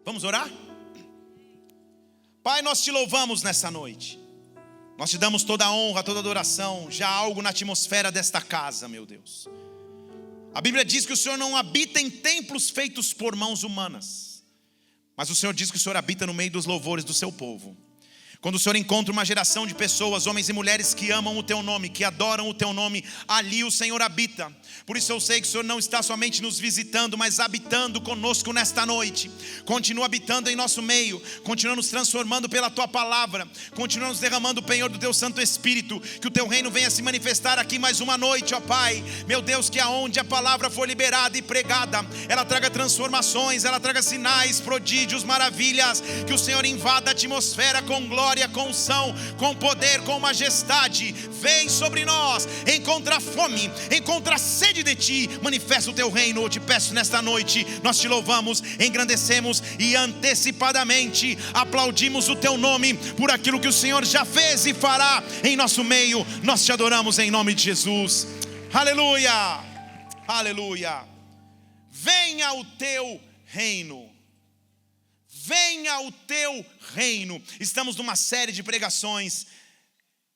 Vamos orar? Pai, nós te louvamos nessa noite. Nós te damos toda a honra, toda a adoração. Já há algo na atmosfera desta casa, meu Deus. A Bíblia diz que o Senhor não habita em templos feitos por mãos humanas, mas o Senhor diz que o Senhor habita no meio dos louvores do seu povo. Quando o Senhor encontra uma geração de pessoas, homens e mulheres que amam o Teu nome, que adoram o Teu nome, ali o Senhor habita. Por isso eu sei que o Senhor não está somente nos visitando, mas habitando conosco nesta noite. Continua habitando em nosso meio, continua nos transformando pela Tua palavra, continua nos derramando o penhor do Teu Santo Espírito. Que o Teu reino venha se manifestar aqui mais uma noite, ó Pai. Meu Deus, que aonde a palavra for liberada e pregada, ela traga transformações, ela traga sinais, prodígios, maravilhas. Que o Senhor invada a atmosfera com glória, com unção, com poder, com majestade. Vem sobre nós, encontra fome, encontra sede de Ti, manifesta o Teu reino. Eu te peço nesta noite, nós te louvamos, engrandecemos e antecipadamente aplaudimos o Teu nome por aquilo que o Senhor já fez e fará em nosso meio. Nós te adoramos em nome de Jesus. Aleluia, aleluia. Venha o Teu reino. Venha o Teu reino. Estamos numa série de pregações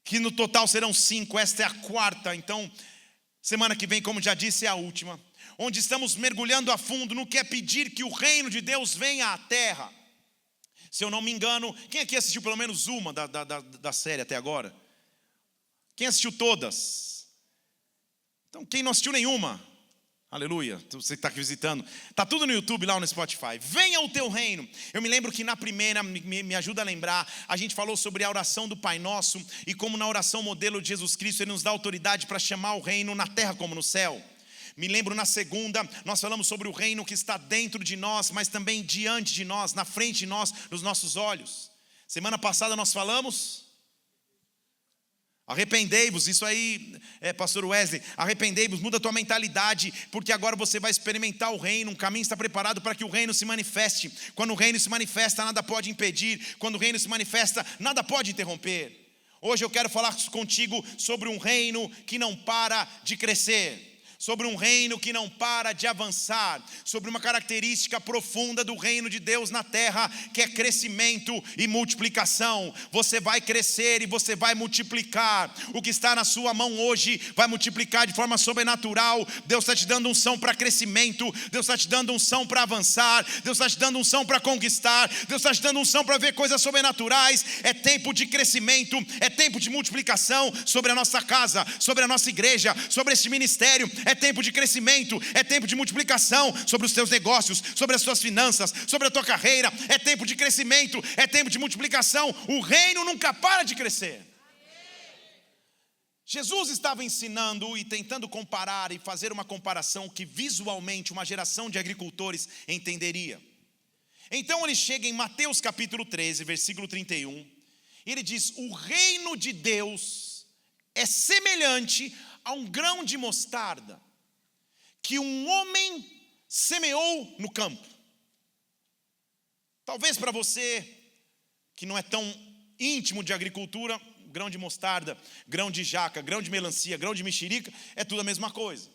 que no total serão 5, esta é a 4ª. Então, semana que vem, como já disse, é a última, onde estamos mergulhando a fundo no que é pedir que o reino de Deus venha à terra. Se eu não me engano, quem aqui assistiu pelo menos uma da série até agora? Quem assistiu todas? Então, quem não assistiu nenhuma? Aleluia, você que está aqui visitando, está tudo no YouTube, lá no Spotify. Venha o Teu reino. Eu me lembro que na primeira, me ajuda a lembrar, a gente falou sobre a oração do Pai Nosso, e como na oração modelo de Jesus Cristo, Ele nos dá autoridade para chamar o reino na terra como no céu. Me lembro na segunda, nós falamos sobre o reino que está dentro de nós, mas também diante de nós, na frente de nós, nos nossos olhos. Semana passada nós falamos... Arrependei-vos, isso aí, pastor Wesley, arrependei-vos, muda a tua mentalidade, porque agora você vai experimentar o reino, um caminho está preparado para que o reino se manifeste. Quando o reino se manifesta, nada pode impedir. Quando o reino se manifesta, nada pode interromper. Hoje eu quero falar contigo sobre um reino que não para de crescer, sobre um reino que não para de avançar, sobre uma característica profunda do reino de Deus na terra, que é crescimento e multiplicação. Você vai crescer e você vai multiplicar. O que está na sua mão hoje vai multiplicar de forma sobrenatural. Deus está te dando unção para crescimento, Deus está te dando unção para avançar, Deus está te dando unção para conquistar, Deus está te dando unção para ver coisas sobrenaturais. É tempo de crescimento, é tempo de multiplicação sobre a nossa casa, sobre a nossa igreja, sobre este ministério. É tempo de crescimento, é tempo de multiplicação sobre os teus negócios, sobre as tuas finanças, sobre a tua carreira. É tempo de crescimento, é tempo de multiplicação. O reino nunca para de crescer. Jesus estava ensinando e tentando comparar e fazer uma comparação que visualmente uma geração de agricultores entenderia. Então ele chega em Mateus capítulo 13, versículo 31, e ele diz: o reino de Deus é semelhante a um grão de mostarda que um homem semeou no campo. Talvez para você que não é tão íntimo de agricultura, grão de mostarda, grão de jaca, grão de melancia, grão de mexerica, é tudo a mesma coisa.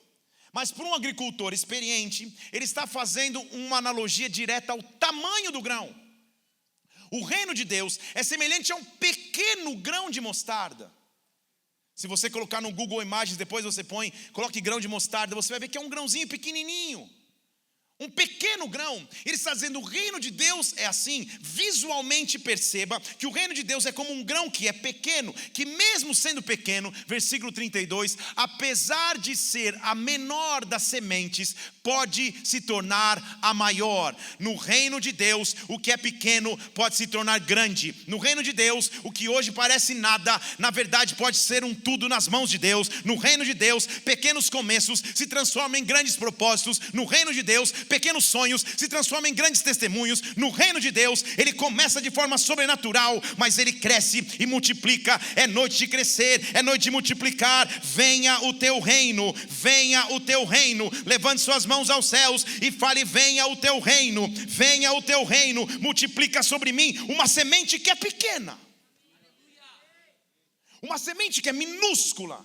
Mas para um agricultor experiente, ele está fazendo uma analogia direta ao tamanho do grão. O reino de Deus é semelhante a um pequeno grão de mostarda. Se você colocar no Google Imagens, depois você coloque grão de mostarda, você vai ver que é um grãozinho pequenininho. Um pequeno grão. Ele está dizendo: o reino de Deus é assim. Visualmente perceba que o reino de Deus é como um grão que é pequeno, que mesmo sendo pequeno, versículo 32, apesar de ser a menor das sementes, pode se tornar a maior. No reino de Deus, o que é pequeno pode se tornar grande. No reino de Deus, o que hoje parece nada, na verdade pode ser um tudo nas mãos de Deus. No reino de Deus, pequenos começos se transformam em grandes propósitos. No reino de Deus, pequenos sonhos se transformam em grandes testemunhos. No reino de Deus, ele começa de forma sobrenatural, mas ele cresce e multiplica. É noite de crescer, é noite de multiplicar. Venha o teu reino, venha o teu reino. Levante suas mãos aos céus e fale: venha o teu reino, venha o teu reino. Multiplica sobre mim uma semente que é pequena, uma semente que é minúscula.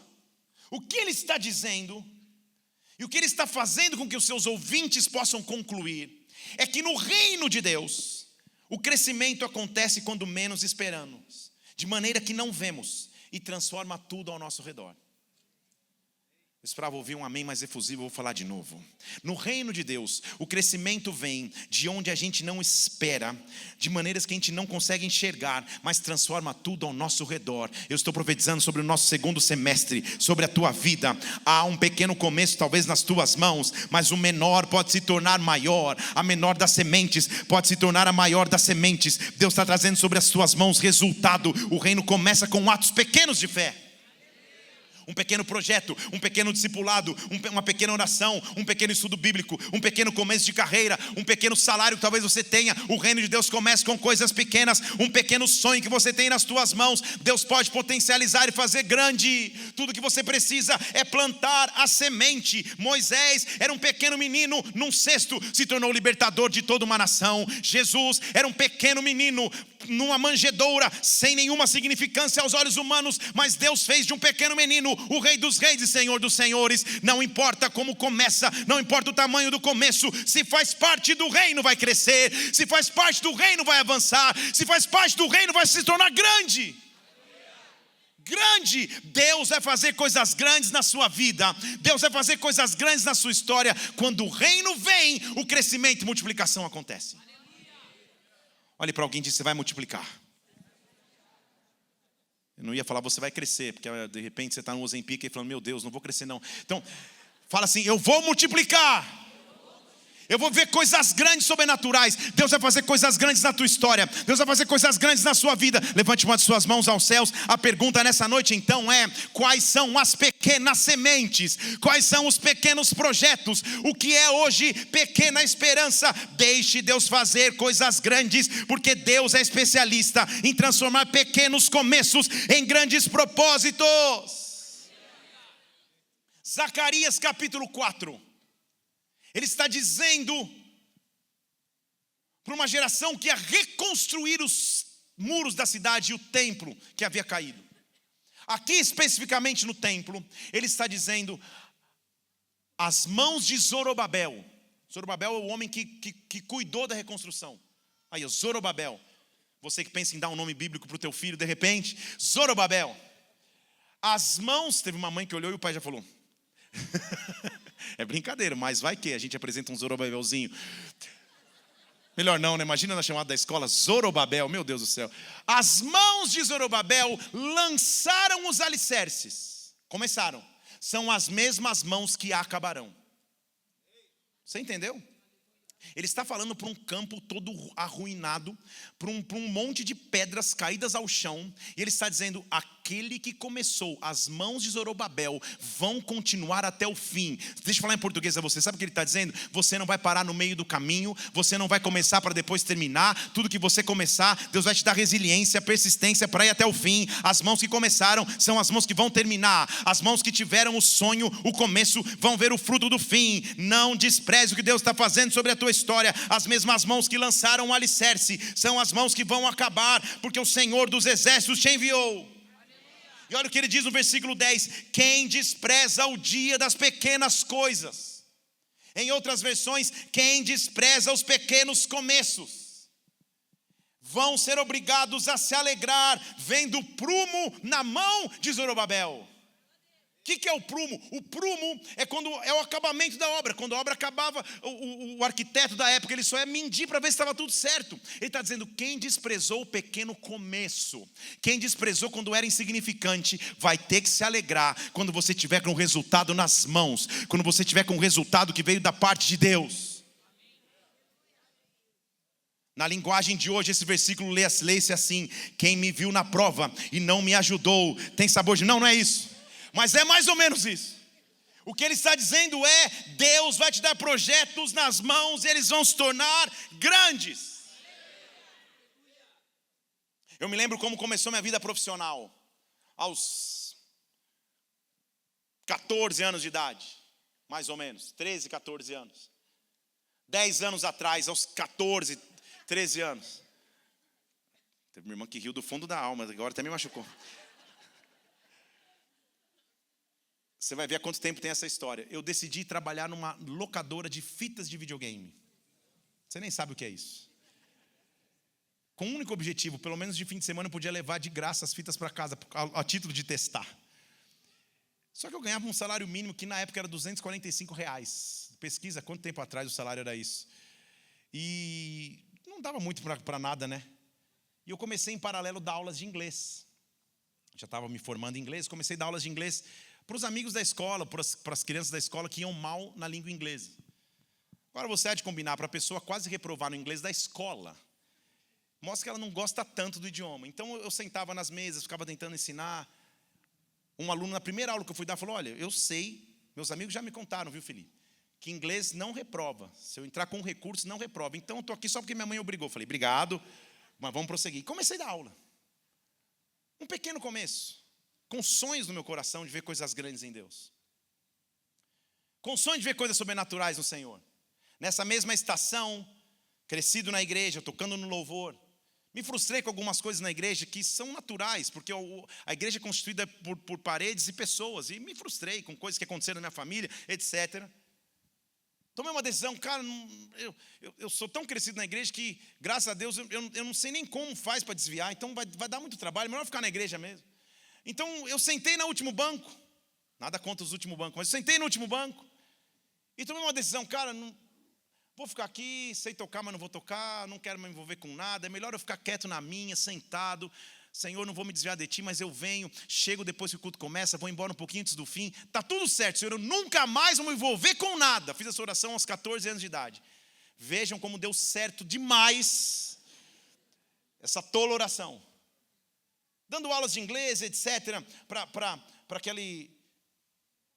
O que ele está dizendo e o que ele está fazendo com que os seus ouvintes possam concluir é que no reino de Deus, O crescimento acontece quando menos esperamos, de maneira que não vemos, e transforma tudo ao nosso redor. Eu esperava ouvir um amém mais efusivo, eu vou falar de novo. No reino de Deus, o crescimento vem de onde a gente não espera, de maneiras que a gente não consegue enxergar, mas transforma tudo ao nosso redor. Eu estou profetizando sobre o nosso segundo semestre, sobre a tua vida. Há um pequeno começo talvez nas tuas mãos, mas o menor pode se tornar maior. A menor das sementes pode se tornar a maior das sementes. Deus está trazendo sobre as tuas mãos resultado. O reino começa com atos pequenos de fé. Um pequeno projeto, um pequeno discipulado, uma pequena oração, um pequeno estudo bíblico, um pequeno começo de carreira, um pequeno salário que talvez você tenha. O reino de Deus começa com coisas pequenas, um pequeno sonho que você tem nas tuas mãos. Deus pode potencializar e fazer grande. Tudo que você precisa é plantar a semente. Moisés era um pequeno menino num cesto, se tornou libertador de toda uma nação. Jesus era um pequeno menino numa manjedoura, sem nenhuma significância aos olhos humanos, mas Deus fez de um pequeno menino o Rei dos Reis e Senhor dos Senhores. Não importa como começa, não importa o tamanho do começo, se faz parte do reino vai crescer, se faz parte do reino vai avançar, se faz parte do reino vai se tornar grande. Grande. Deus vai fazer coisas grandes na sua vida, Deus vai fazer coisas grandes na sua história. Quando o reino vem, o crescimento e multiplicação acontece. Olhe para alguém e diz: você vai multiplicar. Eu não ia falar você vai crescer, porque de repente você está no Ozempic e falando: meu Deus, não vou crescer não. Então, fala assim: eu vou multiplicar. Eu vou ver coisas grandes sobrenaturais. Deus vai fazer coisas grandes na tua história. Deus vai fazer coisas grandes na sua vida. Levante uma de suas mãos aos céus. A pergunta nessa noite então é: quais são as pequenas sementes? Quais são os pequenos projetos? O que é hoje pequena esperança? Deixe Deus fazer coisas grandes, porque Deus é especialista em transformar pequenos começos em grandes propósitos. Zacarias capítulo 4. Ele está dizendo para uma geração que ia reconstruir os muros da cidade e o templo que havia caído. Aqui especificamente no templo, ele está dizendo: as mãos de Zorobabel. Zorobabel é o homem que cuidou da reconstrução. Aí, Zorobabel. Você que pensa em dar um nome bíblico para o teu filho de repente. Zorobabel. As mãos, teve uma mãe que olhou e o pai já falou: é brincadeira, mas vai que a gente apresenta um Zorobabelzinho. Melhor não, né? Imagina na chamada da escola, Zorobabel, meu Deus do céu. As mãos de Zorobabel lançaram os alicerces. Começaram. São as mesmas mãos que acabarão. Você entendeu? Ele está falando para um campo todo arruinado, para um monte de pedras caídas ao chão. E ele está dizendo: aquele que começou, as mãos de Zorobabel vão continuar até o fim. Deixa eu falar em português a você. Sabe o que ele está dizendo? Você não vai parar no meio do caminho. Você não vai começar para depois terminar. Tudo que você começar, Deus vai te dar resiliência, persistência para ir até o fim. As mãos que começaram são as mãos que vão terminar. As mãos que tiveram o sonho, o começo, vão ver o fruto do fim. Não despreze o que Deus está fazendo sobre a tua história. As mesmas mãos que lançaram o alicerce são as mãos que vão acabar, porque o Senhor dos exércitos te enviou. E olha o que ele diz no versículo 10: quem despreza o dia das pequenas coisas. Em outras versões, quem despreza os pequenos começos, vão ser obrigados a se alegrar vendo o prumo na mão de Zorobabel. O que é o prumo? O prumo é quando é o acabamento da obra. Quando a obra acabava, o arquiteto da época, ele só ia medir para ver se estava tudo certo. Ele está dizendo: quem desprezou o pequeno começo, quem desprezou quando era insignificante, vai ter que se alegrar quando você tiver com o resultado nas mãos, quando você tiver com o resultado que veio da parte de Deus. Na linguagem de hoje, esse versículo lê-se assim: quem me viu na prova e não me ajudou, tem sabor de... Não é isso. Mas é mais ou menos isso. O que ele está dizendo é: Deus vai te dar projetos nas mãos e eles vão se tornar grandes. Eu me lembro como começou minha vida profissional. Aos 14 anos de idade, mais ou menos, 13, 14 anos. 10 anos atrás, aos 14, 13 anos. Teve uma irmã que riu do fundo da alma, agora até me machucou. Você vai ver há quanto tempo tem essa história. Eu decidi trabalhar numa locadora de fitas de videogame. Você nem sabe o que é isso. com um único objetivo, pelo menos de fim de semana eu podia levar de graça as fitas para casa, a título de testar. Só que eu ganhava um salário mínimo que na época era R$245. Pesquisa quanto tempo atrás o salário era isso. E não dava muito para nada, né? E eu comecei em paralelo a dar aulas de inglês. Já estava me formando em inglês, comecei a dar aulas de inglês para os amigos da escola, para as crianças da escola que iam mal na língua inglesa. Agora você há de combinar, para a pessoa quase reprovar no inglês da escola, mostra que ela não gosta tanto do idioma. Então eu sentava nas mesas, ficava tentando ensinar. Um aluno, na primeira aula que eu fui dar, falou: olha, eu sei, meus amigos já me contaram, viu, Felipe, que inglês não reprova. Se eu entrar com um recurso, não reprova. Então eu estou aqui só porque minha mãe obrigou. Eu falei: obrigado, mas vamos prosseguir. Comecei a dar aula. Um pequeno começo, com sonhos no meu coração de ver coisas grandes em Deus. Com sonhos de ver coisas sobrenaturais no Senhor. Nessa mesma estação, crescido na igreja, tocando no louvor, me frustrei com algumas coisas na igreja que são naturais, porque a igreja é constituída por paredes e pessoas, e me frustrei com coisas que aconteceram na minha família, etc. Tomei uma decisão, cara, eu sou tão crescido na igreja que, graças a Deus, eu não sei nem como faz para desviar, então vai dar muito trabalho, melhor ficar na igreja mesmo. Então eu sentei no último banco, nada contra os últimos bancos, mas eu sentei no último banco e tomei uma decisão, cara, não vou ficar aqui, sei tocar, mas não vou tocar, não quero me envolver com nada, é melhor eu ficar quieto na minha, sentado. Senhor, não vou me desviar de ti, mas eu venho, chego depois que o culto começa, vou embora um pouquinho antes do fim, está tudo certo, Senhor, eu nunca mais vou me envolver com nada. Fiz essa oração aos 14 anos de idade. Vejam como deu certo demais essa tola oração. Dando aulas de inglês, etc.,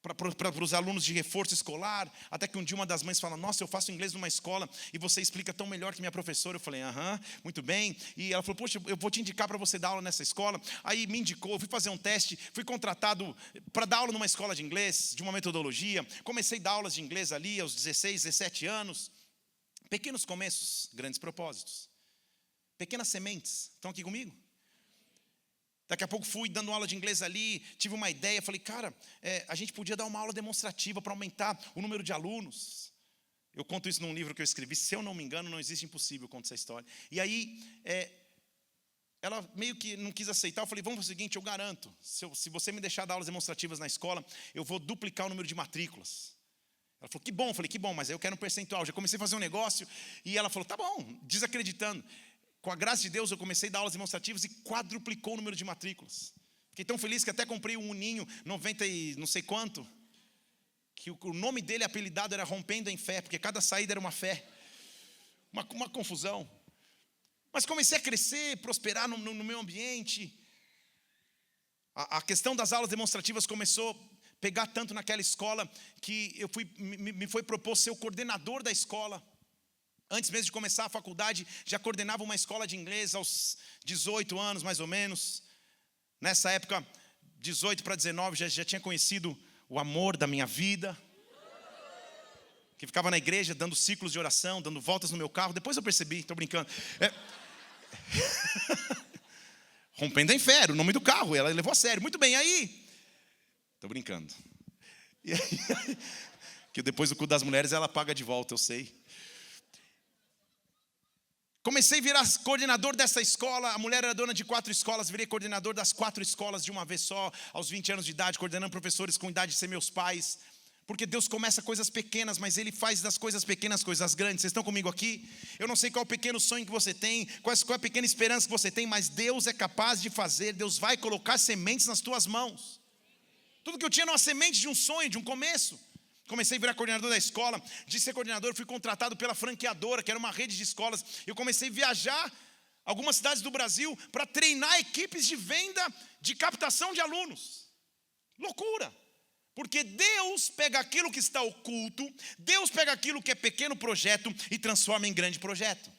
para os alunos de reforço escolar, até que um dia uma das mães fala: nossa, eu faço inglês numa escola e você explica tão melhor que minha professora. Eu falei: aham, muito bem. E ela falou: poxa, eu vou te indicar para você dar aula nessa escola. Aí me indicou, fui fazer um teste, fui contratado para dar aula numa escola de inglês, de uma metodologia. Comecei a dar aulas de inglês ali aos 16, 17 anos. Pequenos começos, grandes propósitos. Pequenas sementes, estão aqui comigo? Daqui a pouco fui dando aula de inglês ali, tive uma ideia, falei: cara, a gente podia dar uma aula demonstrativa para aumentar o número de alunos. Eu conto isso num livro que eu escrevi, se eu não me engano, Não Existe Impossível, eu conto essa história. E aí, ela meio que não quis aceitar, eu falei: vamos fazer o seguinte, eu garanto, se você me deixar dar aulas demonstrativas na escola, eu vou duplicar o número de matrículas. Ela falou: que bom, eu falei: que bom, mas aí eu quero um percentual. Já comecei a fazer um negócio, e ela falou: tá bom, desacreditando. Com a graça de Deus, eu comecei a dar aulas demonstrativas e quadruplicou o número de matrículas. Fiquei tão feliz que até comprei um Uninho 90 e não sei quanto, que o nome dele apelidado era Rompendo em Fé, porque cada saída era uma fé. Uma confusão. Mas comecei a crescer, prosperar no meu ambiente. A questão das aulas demonstrativas começou a pegar tanto naquela escola que me foi proposto ser o coordenador da escola. Antes mesmo de começar a faculdade, já coordenava uma escola de inglês aos 18 anos, mais ou menos. Nessa época, 18 para 19, já tinha conhecido o amor da minha vida, que ficava na igreja, dando ciclos de oração, dando voltas no meu carro. Depois eu percebi, estou brincando. Rompendo em Fé, o nome do carro, ela levou a sério. Muito bem, aí... Estou brincando. E aí, que depois do culto das mulheres, ela paga de volta, eu sei. Comecei a virar coordenador dessa escola. A mulher era dona de 4 escolas. Virei coordenador das 4 escolas de uma vez só, aos 20 anos de idade, coordenando professores com idade de ser meus pais. Porque Deus começa coisas pequenas, mas Ele faz das coisas pequenas coisas grandes. Vocês estão comigo aqui? Eu não sei qual é o pequeno sonho que você tem, qual é a pequena esperança que você tem, mas Deus é capaz de fazer. Deus vai colocar sementes nas tuas mãos. Tudo que eu tinha era uma semente de um sonho, de um começo. Comecei a virar coordenador da escola. De ser coordenador, fui contratado pela franqueadora, que era uma rede de escolas. Eu comecei a viajar algumas cidades do Brasil para treinar equipes de venda de captação de alunos. Loucura! Porque Deus pega aquilo que está oculto, Deus pega aquilo que é pequeno projeto e transforma em grande projeto.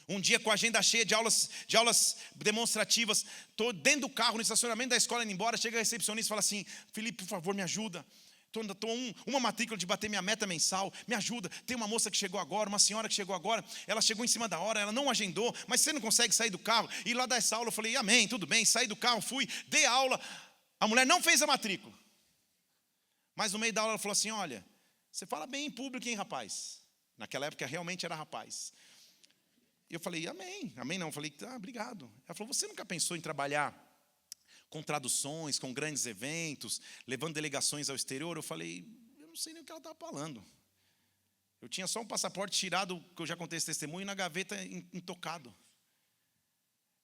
Um dia, com a agenda cheia de aulas demonstrativas, estou dentro do carro, no estacionamento da escola, indo embora, chega a recepcionista e fala assim: Felipe, por favor, me ajuda. Estou uma matrícula de bater minha meta mensal, me ajuda. Tem uma moça que chegou agora, uma senhora que chegou agora, ela chegou em cima da hora, ela não agendou, mas você não consegue sair do carro. E lá dar essa aula, eu falei: amém, tudo bem. Saí do carro, fui, dei aula. A mulher não fez a matrícula, mas no meio da aula ela falou assim: olha, você fala bem em público, hein, rapaz? Naquela época realmente era rapaz. E eu falei, amém. Amém não. Eu falei, obrigado. Ela falou, você nunca pensou em trabalhar com traduções, com grandes eventos, levando delegações ao exterior? Eu falei, eu não sei nem o que ela estava falando. Eu tinha só um passaporte tirado, que eu já contei esse testemunho, e na gaveta intocado.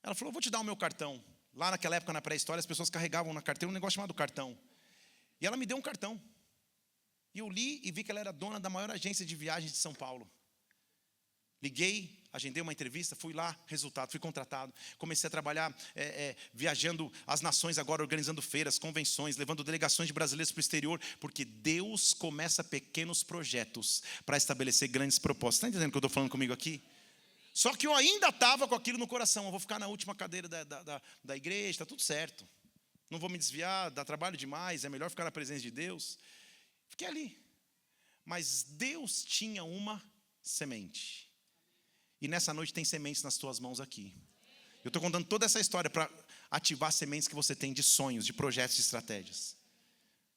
Ela falou, vou te dar o meu cartão. Lá naquela época, na pré-história, as pessoas carregavam na carteira um negócio chamado cartão. E ela me deu um cartão. E eu li e vi que ela era dona da maior agência de viagens de São Paulo. Liguei, agendei uma entrevista, fui lá, resultado, fui contratado. Comecei a trabalhar viajando as nações agora, organizando feiras, convenções, levando delegações de brasileiros para o exterior, porque Deus começa pequenos projetos para estabelecer grandes propósitos. Está entendendo o que eu estou falando comigo aqui? Só que eu ainda estava com aquilo no coração. Eu vou ficar na última cadeira da igreja, está tudo certo. Não vou me desviar, dá trabalho demais, é melhor ficar na presença de Deus. Fiquei ali. Mas Deus tinha uma semente. E nessa noite tem sementes nas tuas mãos aqui. Eu estou contando toda essa história para ativar sementes que você tem de sonhos, de projetos, de estratégias.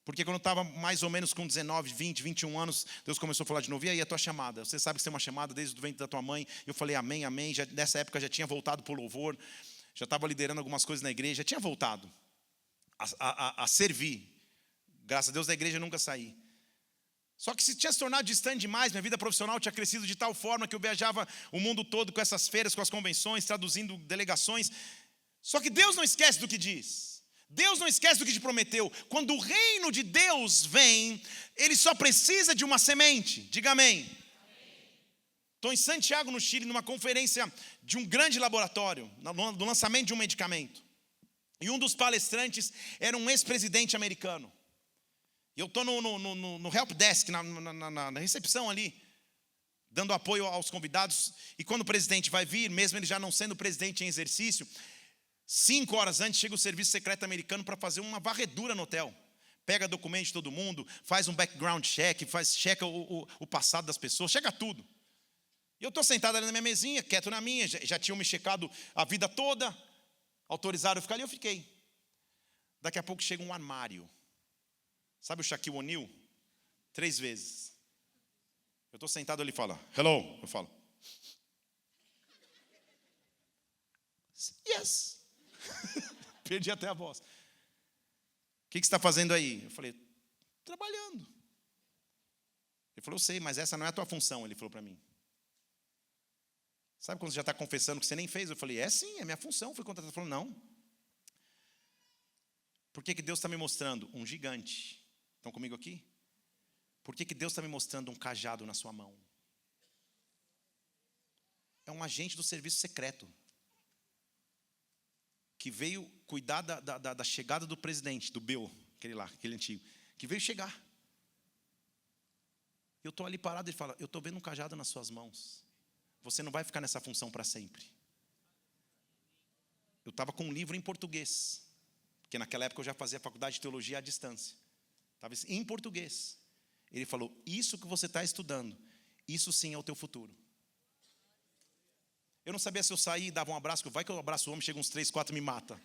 Porque quando eu estava mais ou menos com 19, 20, 21 anos, Deus começou a falar de novo, e aí a tua chamada? Você sabe que você tem uma chamada desde o ventre da tua mãe. Eu falei, amém, amém. Nessa época já tinha voltado para o louvor, já estava liderando algumas coisas na igreja, já tinha voltado a servir. Graças a Deus da igreja eu nunca saí. Só que se tinha se tornado distante demais, minha vida profissional tinha crescido de tal forma que eu viajava o mundo todo com essas feiras, com as convenções, traduzindo delegações. Só que Deus não esquece do que diz. Deus não esquece do que te prometeu. Quando o reino de Deus vem, ele só precisa de uma semente. Diga amém. Estou em Santiago, no Chile, numa conferência de um grande laboratório, no lançamento de um medicamento. E um dos palestrantes era um ex-presidente americano. E eu estou no help desk, na recepção ali, dando apoio aos convidados. E quando o presidente vai vir, mesmo ele já não sendo presidente em exercício, 5 horas antes chega o serviço secreto americano para fazer uma varredura no hotel. Pega documento de todo mundo, faz um background check, checa o passado das pessoas, chega tudo. E eu estou sentado ali na minha mesinha, quieto na minha, já tinham me checado a vida toda, autorizaram eu ficar ali, eu fiquei. Daqui a pouco chega um armário. Sabe o Shaquille O'Neal? 3 vezes. Eu estou sentado ali e falo, hello. Eu falo, yes. Perdi até a voz. O que você está fazendo aí? Eu falei, trabalhando. Ele falou, eu sei, mas essa não é a tua função. Ele falou para mim. Sabe quando você já está confessando que você nem fez? Eu falei, é sim, é minha função. Fui contratado. Ele falou, não. Por que Deus está me mostrando? Um gigante. Estão comigo aqui? Por que Deus está me mostrando um cajado na sua mão? É um agente do serviço secreto que veio cuidar da chegada do presidente, do Bill, aquele antigo, que veio chegar. Eu estou ali parado e ele fala, eu estou vendo um cajado nas suas mãos. Você não vai ficar nessa função para sempre. Eu estava com um livro em português, porque naquela época eu já fazia faculdade de teologia à distância. Estava em português. Ele falou, isso que você está estudando, isso sim é o teu futuro. Eu não sabia se eu saí e dava um abraço, vai que eu abraço o homem, chega uns 3, 4 e me mata.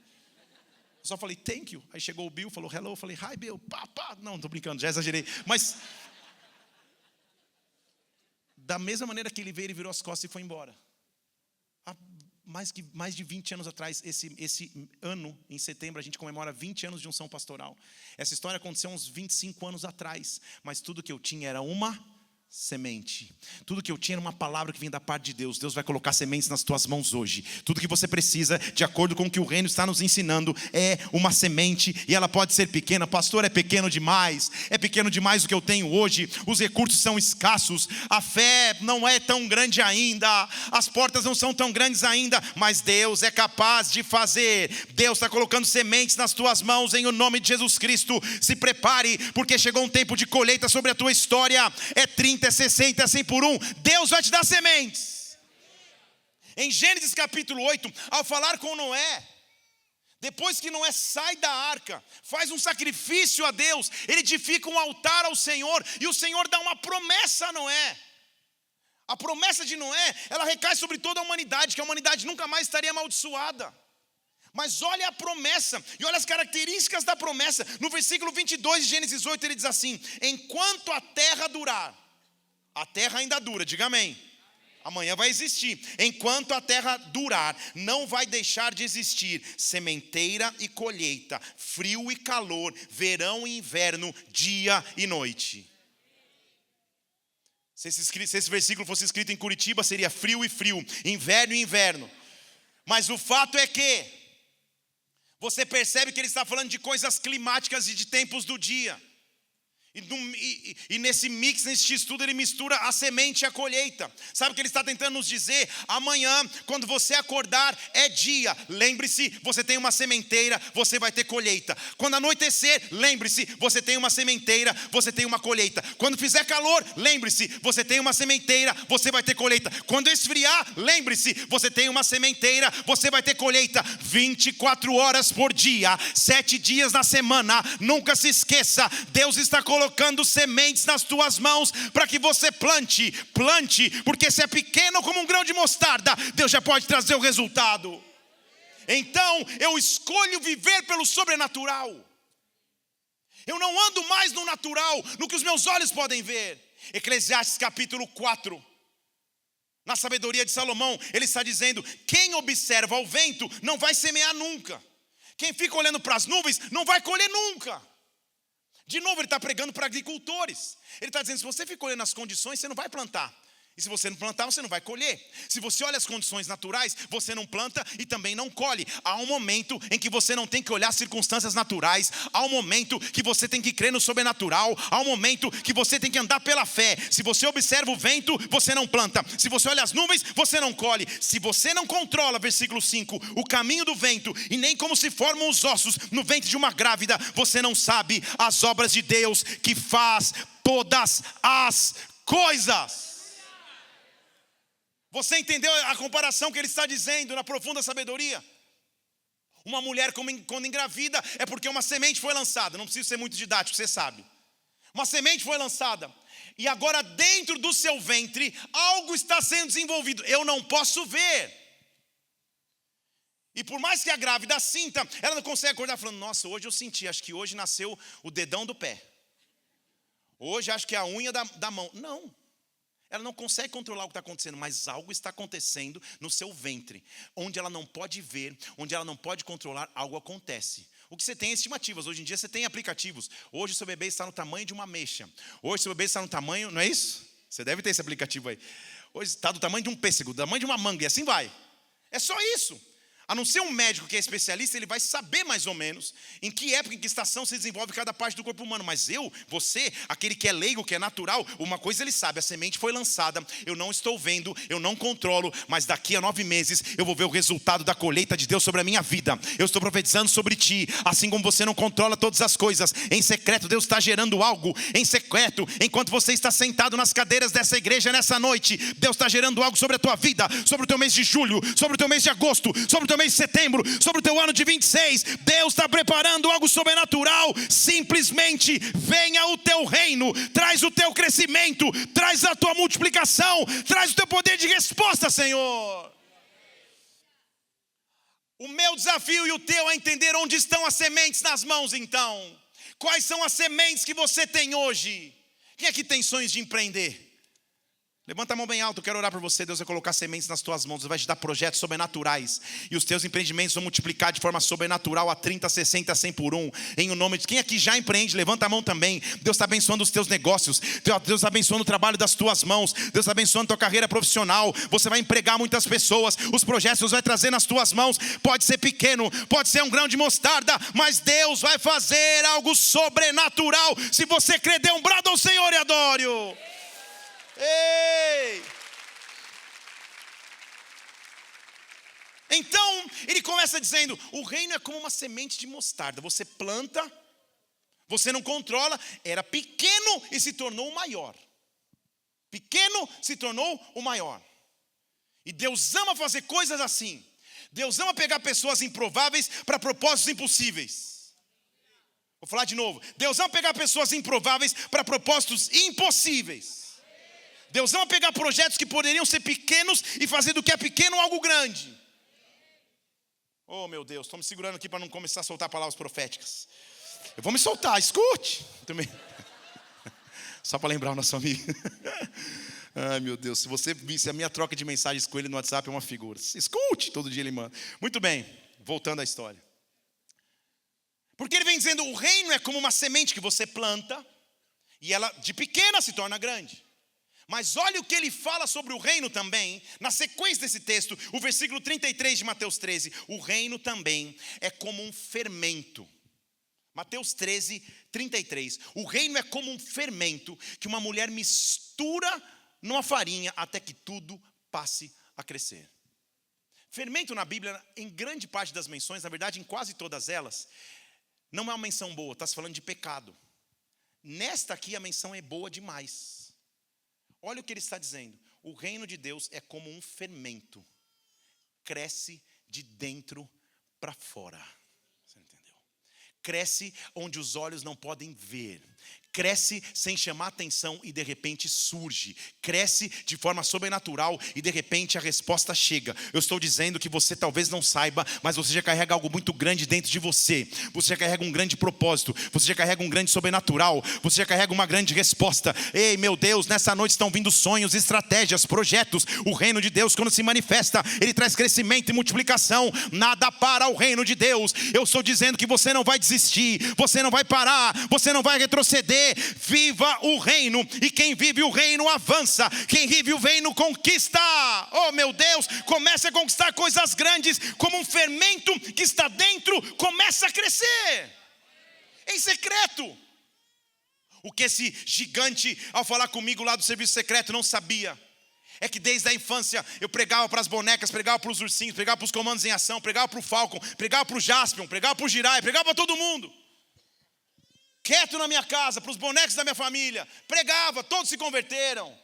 Eu só falei, thank you. Aí chegou o Bill, falou, hello. Eu falei, hi Bill, pá. Não, estou brincando, já exagerei. Mas, da mesma maneira que ele veio, ele virou as costas e foi embora. Há mais de 20 anos atrás, esse ano, em setembro, a gente comemora 20 anos de unção pastoral. Essa história aconteceu uns 25 anos atrás, mas tudo que eu tinha era uma semente. Tudo que eu tinha era uma palavra que vinha da parte de Deus. Deus vai colocar sementes nas tuas mãos hoje. Tudo que você precisa, de acordo com o que o reino está nos ensinando, é uma semente, e ela pode ser pequena. Pastor, é pequeno demais o que eu tenho hoje, os recursos são escassos, a fé não é tão grande ainda, as portas não são tão grandes ainda, mas Deus é capaz de fazer. Deus está colocando sementes nas tuas mãos em o nome de Jesus Cristo. Se prepare, porque chegou um tempo de colheita sobre a tua história. É 30, é 60, é 100 por 1. Deus vai te dar sementes. Em Gênesis capítulo 8, ao falar com Noé, depois que Noé sai da arca, faz um sacrifício a Deus, ele edifica um altar ao Senhor, e o Senhor dá uma promessa a Noé. A promessa de Noé, ela recai sobre toda a humanidade, que a humanidade nunca mais estaria amaldiçoada. Mas olha a promessa, e olha as características da promessa. No versículo 22 de Gênesis 8, ele diz assim: enquanto a terra durar, a terra ainda dura, diga amém. Amanhã vai existir. Enquanto a terra durar, não vai deixar de existir sementeira e colheita, frio e calor, verão e inverno, dia e noite. Se esse versículo fosse escrito em Curitiba, seria frio e frio, inverno e inverno. Mas o fato é que você percebe que ele está falando de coisas climáticas e de tempos do dia. E nesse mix, nesse estudo, ele mistura a semente e a colheita. Sabe o que ele está tentando nos dizer? Amanhã, quando você acordar, é dia. Lembre-se, você tem uma sementeira, você vai ter colheita. Quando anoitecer, lembre-se, você tem uma sementeira, você tem uma colheita. Quando fizer calor, lembre-se, você tem uma sementeira, você vai ter colheita. Quando esfriar, lembre-se, você tem uma sementeira, você vai ter colheita. 24 horas por dia, 7 dias na semana. Nunca se esqueça, Deus está colocando sementes nas tuas mãos para que você plante, porque se é pequeno como um grão de mostarda, Deus já pode trazer o resultado. Então eu escolho viver pelo sobrenatural. Eu não ando mais no natural, no que os meus olhos podem ver. Eclesiastes capítulo 4, na sabedoria de Salomão, ele está dizendo: quem observa o vento não vai semear nunca. Quem fica olhando para as nuvens não vai colher nunca. De novo, ele está pregando para agricultores. Ele está dizendo: se você fica olhando as condições, você não vai plantar. E se você não plantar, você não vai colher. Se você olha as condições naturais, você não planta e também não colhe. Há um momento em que você não tem que olhar as circunstâncias naturais. Há um momento que você tem que crer no sobrenatural. Há um momento que você tem que andar pela fé. Se você observa o vento, você não planta. Se você olha as nuvens, você não colhe. Se você não controla, versículo 5, o caminho do vento, e nem como se formam os ossos no ventre de uma grávida, você não sabe as obras de Deus que faz todas as coisas. Você entendeu a comparação que ele está dizendo na profunda sabedoria? Uma mulher quando engravida é porque uma semente foi lançada. Não precisa ser muito didático, você sabe. Uma semente foi lançada e agora dentro do seu ventre algo está sendo desenvolvido. Eu não posso ver. E por mais que a grávida sinta, ela não consegue acordar falando: nossa, hoje eu senti, acho que hoje nasceu o dedão do pé. Hoje acho que é a unha da mão. Não. Ela não consegue controlar o que está acontecendo, mas algo está acontecendo no seu ventre. Onde ela não pode ver, onde ela não pode controlar, algo acontece. O que você tem é estimativas. Hoje em dia você tem aplicativos. Hoje o seu bebê está no tamanho de uma ameixa. Hoje o seu bebê está no tamanho, não é isso? Você deve ter esse aplicativo aí. Hoje está do tamanho de um pêssego, do tamanho de uma manga, e assim vai. É só isso. A não ser um médico que é especialista, ele vai saber mais ou menos em que época, em que estação se desenvolve cada parte do corpo humano. Mas você, aquele que é leigo, que é natural, uma coisa ele sabe: a semente foi lançada, eu não estou vendo, eu não controlo, mas daqui a 9 meses eu vou ver o resultado da colheita de Deus sobre a minha vida. Eu estou profetizando sobre ti. Assim como você não controla todas as coisas, em secreto Deus está gerando algo. Em secreto, enquanto você está sentado nas cadeiras dessa igreja nessa noite, Deus está gerando algo sobre a tua vida, sobre o teu mês de julho, sobre o teu mês de agosto, sobre o teu mês de setembro, sobre o teu ano de 26. Deus está preparando algo sobrenatural. Simplesmente venha o teu reino, traz o teu crescimento, traz a tua multiplicação, traz o teu poder de resposta, Senhor. O meu desafio e o teu é entender onde estão as sementes nas mãos. Então, quais são as sementes que você tem hoje? Quem aqui tem sonhos de empreender? Levanta a mão bem alto, eu quero orar por você. Deus vai colocar sementes nas tuas mãos, Deus vai te dar projetos sobrenaturais, e os teus empreendimentos vão multiplicar de forma sobrenatural a 30, 60, 100 por 1, em o nome de... Quem aqui já empreende, levanta a mão também. Deus está abençoando os teus negócios, Deus está abençoando o trabalho das tuas mãos, Deus está abençoando a tua carreira profissional. Você vai empregar muitas pessoas, os projetos Deus vai trazer nas tuas mãos. Pode ser pequeno, pode ser um grão de mostarda, mas Deus vai fazer algo sobrenatural. Se você crer, dê um brado ao Senhor e adore-o. Ei! Então ele começa dizendo: o reino é como uma semente de mostarda. Você planta, você não controla. Era pequeno e se tornou o maior. Pequeno se tornou o maior. E Deus ama fazer coisas assim. Deus ama pegar pessoas improváveis para propósitos impossíveis. Vou falar de novo. Deus ama pegar pessoas improváveis para propósitos impossíveis. Deus ama pegar projetos que poderiam ser pequenos e fazer do que é pequeno algo grande. Oh meu Deus, estou me segurando aqui para não começar a soltar palavras proféticas. Eu vou me soltar, escute também. Só para lembrar o nosso amigo. Ai, meu Deus, se você visse a minha troca de mensagens com ele no WhatsApp, é uma figura. Escute, todo dia ele manda. Muito bem, voltando à história. Porque ele vem dizendo, o reino é como uma semente que você planta, e ela de pequena se torna grande. Mas olha o que ele fala sobre o reino também, na sequência desse texto, o versículo 33 de Mateus 13. O reino também é como um fermento. Mateus 13, 33. O reino é como um fermento que uma mulher mistura numa farinha até que tudo passe a crescer. Fermento na Bíblia, em grande parte das menções, na verdade em quase todas elas, não é uma menção boa, está se falando de pecado. Nesta aqui a menção é boa demais. Olha o que ele está dizendo. O reino de Deus é como um fermento. Cresce de dentro para fora. Você entendeu? Cresce onde os olhos não podem ver. Cresce sem chamar atenção e de repente surge. Cresce de forma sobrenatural e de repente a resposta chega. Eu estou dizendo que você talvez não saiba, mas você já carrega algo muito grande dentro de você. Você já carrega um grande propósito. Você já carrega um grande sobrenatural. Você já carrega uma grande resposta. Ei, meu Deus, nessa noite estão vindo sonhos, estratégias, projetos. O reino de Deus, quando se manifesta, ele traz crescimento e multiplicação. Nada para o reino de Deus. Eu estou dizendo que você não vai desistir. Você não vai parar. Você não vai retroceder. Viva o reino, e quem vive o reino avança, quem vive o reino conquista. Oh meu Deus, comece a conquistar coisas grandes, como um fermento que está dentro, começa a crescer, em secreto. O que esse gigante, ao falar comigo lá do serviço secreto, não sabia, é que desde a infância eu pregava para as bonecas, pregava para os ursinhos, pregava para os comandos em ação, pregava para o Falcon, pregava para o Jaspion, pregava para o Jirai, pregava para todo mundo. Quieto na minha casa, para os bonecos da minha família, pregava, todos se converteram.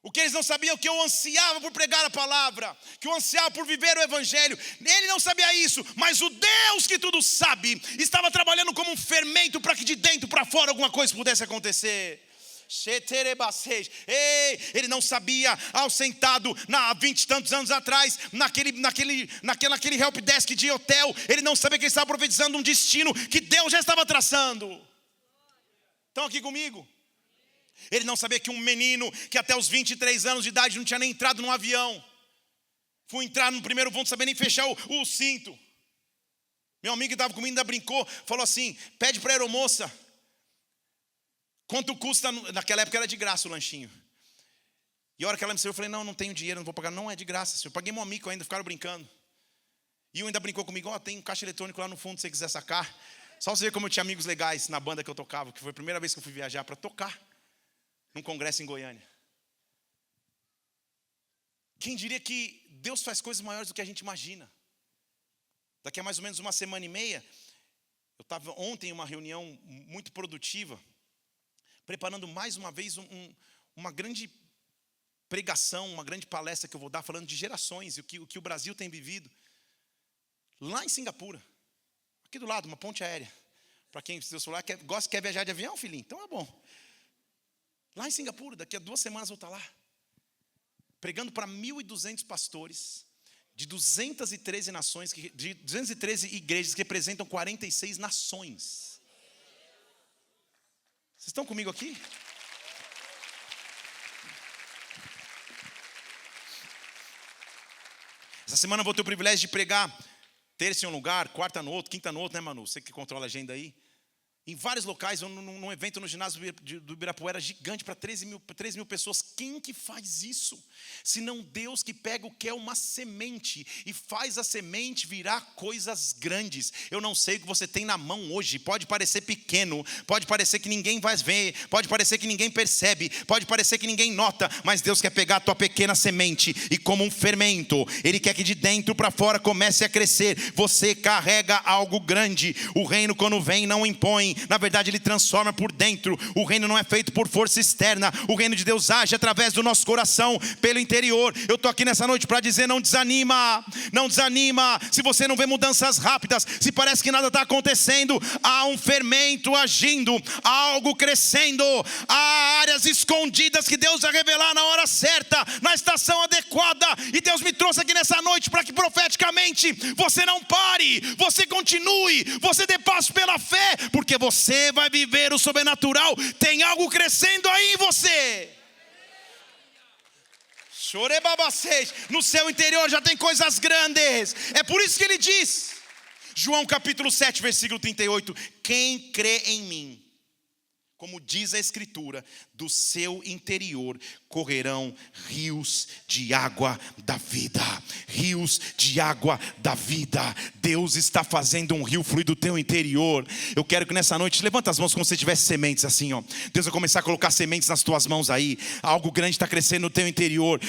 O que eles não sabiam é que eu ansiava por pregar a palavra, que eu ansiava por viver o evangelho. Ele não sabia isso, mas o Deus que tudo sabe estava trabalhando como um fermento para que de dentro para fora alguma coisa pudesse acontecer. Ei, ele não sabia, ao sentado há 20 e tantos anos atrás, naquele helpdesk de hotel, ele não sabia que ele estava profetizando um destino que Deus já estava traçando. Estão aqui comigo? Ele não sabia que um menino que até os 23 anos de idade não tinha nem entrado num avião, foi entrar no primeiro voo, não sabia nem fechar o cinto. Meu amigo que estava comigo ainda brincou, falou assim, pede para a aeromoça quanto custa. Naquela época era de graça o lanchinho. E a hora que ela me disse, eu falei, não tenho dinheiro, não vou pagar. Não é de graça, senhor. Paguei meu amigo ainda, ficaram brincando. E um ainda brincou comigo, tem um caixa eletrônico lá no fundo, se você quiser sacar. Só você ver como eu tinha amigos legais na banda que eu tocava, que foi a primeira vez que eu fui viajar para tocar num congresso em Goiânia. Quem diria que Deus faz coisas maiores do que a gente imagina? Daqui a mais ou menos uma semana e meia, eu estava ontem em uma reunião muito produtiva, preparando mais uma vez uma grande pregação, uma grande palestra que eu vou dar, falando de gerações e o que o Brasil tem vivido. Lá em Singapura, aqui do lado, uma ponte aérea. Para quem se celular quer viajar de avião, filhinho, então é bom. Lá em Singapura, daqui a 2 semanas eu vou estar lá, pregando para 1.200 pastores, de 213 nações, de 213 igrejas que representam 46 nações. Vocês estão comigo aqui? Essa semana eu vou ter o privilégio de pregar terça em um lugar, quarta no outro, quinta no outro, né, Manu? Você que controla a agenda aí. Em vários locais, num evento no ginásio do Ibirapuera gigante para 13 mil pessoas. Quem que faz isso? Senão Deus que pega o que é uma semente e faz a semente virar coisas grandes. Eu não sei o que você tem na mão hoje. Pode parecer pequeno, pode parecer que ninguém vai ver, pode parecer que ninguém percebe, pode parecer que ninguém nota, mas Deus quer pegar a tua pequena semente e como um fermento, Ele quer que de dentro para fora comece a crescer. Você carrega algo grande. O reino quando vem não impõe, na verdade ele transforma por dentro. O reino não é feito por força externa. O reino de Deus age através do nosso coração, pelo interior. Eu estou aqui nessa noite para dizer, não desanima. Não desanima. Se você não vê mudanças rápidas, se parece que nada está acontecendo, há um fermento agindo, há algo crescendo, há áreas escondidas que Deus vai revelar na hora certa, na estação adequada. E Deus me trouxe aqui nessa noite para que profeticamente você não pare, você continue, você dê passo pela fé, porque você vai viver o sobrenatural. Tem algo crescendo aí em você. No seu interior já tem coisas grandes. É por isso que ele diz, João capítulo 7, versículo 38, quem crê em mim, como diz a Escritura, do seu interior correrão rios de água da vida. Rios de água da vida. Deus está fazendo um rio fluir do teu interior. Eu quero que nessa noite, levanta as mãos como se tivesse sementes assim, ó. Deus vai começar a colocar sementes nas tuas mãos aí. Algo grande está crescendo no teu interior.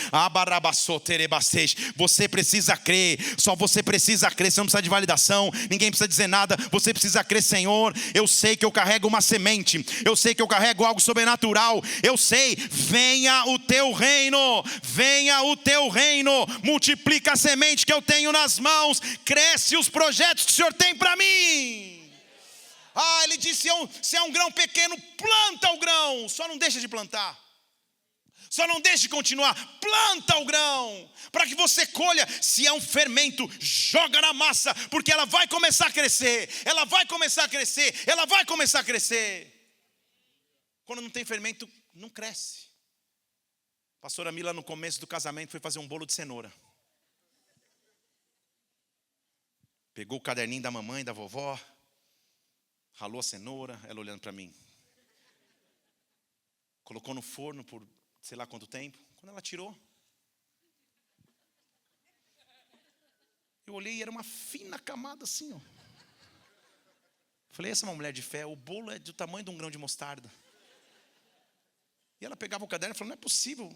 Você precisa crer. Só você precisa crer. Você não precisa de validação. Ninguém precisa dizer nada. Você precisa crer, Senhor. Eu sei que eu carrego uma semente. Eu sei que eu carrego algo sobrenatural. Eu sei, venha o teu reino, venha o teu reino, multiplica a semente que eu tenho nas mãos, cresce os projetos que o Senhor tem para mim. Ele disse, se é um grão pequeno, planta o grão, só não deixa de plantar. Só não deixe de continuar, planta o grão, para que você colha. Se é um fermento, joga na massa, porque ela vai começar a crescer, ela vai começar a crescer, ela vai começar a crescer. Quando não tem fermento, não cresce. A pastora Mila, no começo do casamento, foi fazer um bolo de cenoura. Pegou o caderninho da mamãe, da vovó, ralou a cenoura, ela olhando para mim. Colocou no forno por sei lá quanto tempo. Quando ela tirou, eu olhei e era uma fina camada assim, ó. Falei, essa é uma mulher de fé, o bolo é do tamanho de um grão de mostarda. E ela pegava o caderno e falou, não é possível.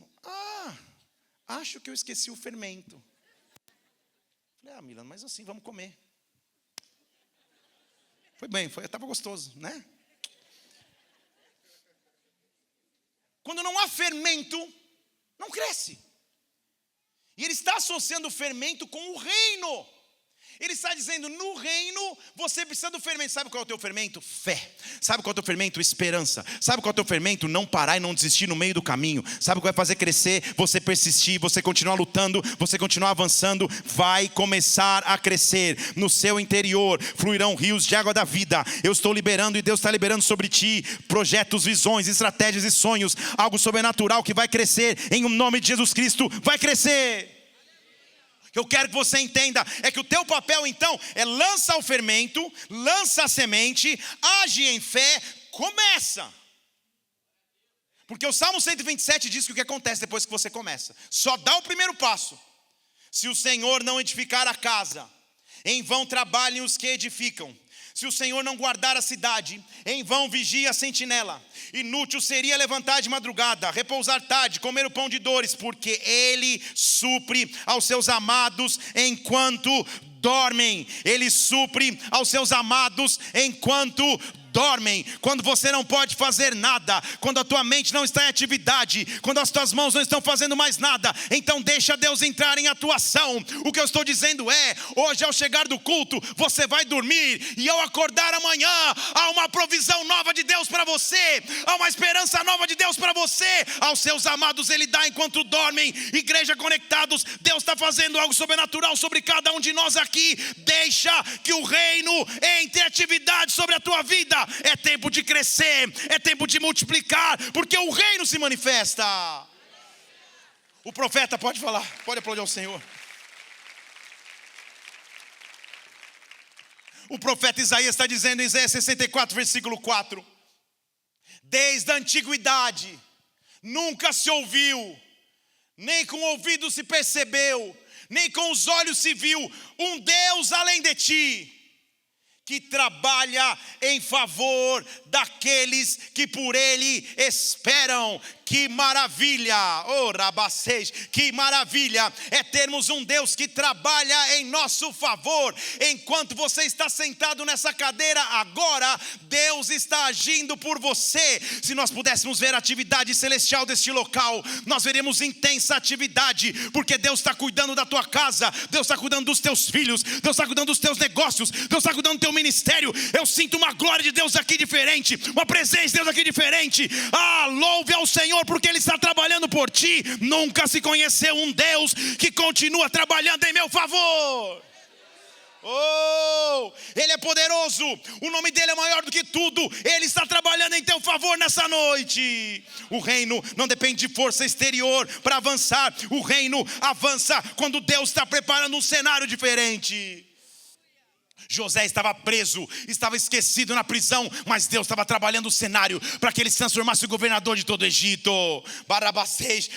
Acho que eu esqueci o fermento. Falei, Mila, mas assim, vamos comer. Foi bem, estava gostoso, né? Quando não há fermento, não cresce. E ele está associando o fermento com o reino. Ele está dizendo, no reino, você precisa do fermento. Sabe qual é o teu fermento? Fé. Sabe qual é o teu fermento? Esperança. Sabe qual é o teu fermento? Não parar e não desistir no meio do caminho. Sabe o que vai fazer crescer? Você persistir, você continuar lutando, você continuar avançando. Vai começar a crescer. No seu interior fluirão rios de água da vida. Eu estou liberando e Deus está liberando sobre ti projetos, visões, estratégias e sonhos. Algo sobrenatural que vai crescer. Em nome de Jesus Cristo, vai crescer. O que eu quero que você entenda é que o teu papel então é lança o fermento, lança a semente, age em fé, começa. Porque o Salmo 127 diz que o que acontece depois que você começa? Só dá o primeiro passo. Se o Senhor não edificar a casa, em vão trabalhem os que edificam. Se o Senhor não guardar a cidade, em vão vigia a sentinela. Inútil seria levantar de madrugada, repousar tarde, comer o pão de dores, porque Ele supre aos seus amados enquanto dormem. Ele supre aos seus amados enquanto dormem. Quando você não pode fazer nada, quando a tua mente não está em atividade, quando as tuas mãos não estão fazendo mais nada, então deixa Deus entrar em atuação. O que eu estou dizendo é, hoje ao chegar do culto, você vai dormir, e ao acordar amanhã, há uma provisão nova de Deus para você, há uma esperança nova de Deus para você. Aos seus amados Ele dá enquanto dormem. Igreja Conectados, Deus está fazendo algo sobrenatural sobre cada um de nós aqui. Deixa que o reino entre atividade sobre a tua vida. É tempo de crescer, é tempo de multiplicar, porque o reino se manifesta. O profeta pode falar, pode aplaudir ao Senhor. O profeta Isaías está dizendo em Isaías 64, versículo 4: desde a antiguidade nunca se ouviu, nem com o ouvido se percebeu, nem com os olhos se viu um Deus além de ti, que trabalha em favor daqueles que por Ele esperam. Que maravilha, Rabacês, que maravilha é termos um Deus que trabalha em nosso favor. Enquanto você está sentado nessa cadeira agora, Deus está agindo por você. Se nós pudéssemos ver a atividade celestial deste local, nós veremos intensa atividade, porque Deus está cuidando da tua casa, Deus está cuidando dos teus filhos, Deus está cuidando dos teus negócios, Deus está cuidando do teu ministério. Eu sinto uma glória de Deus aqui diferente, uma presença de Deus aqui diferente. Louve ao Senhor, porque Ele está trabalhando por ti. Nunca se conheceu um Deus que continua trabalhando em meu favor. Oh, Ele é poderoso, o nome dele é maior do que tudo. Ele está trabalhando em teu favor nessa noite. O reino não depende de força exterior para avançar. O reino avança quando Deus está preparando um cenário diferente. José estava preso, estava esquecido na prisão, mas Deus estava trabalhando o cenário para que ele se transformasse em governador de todo o Egito. Barabasseis,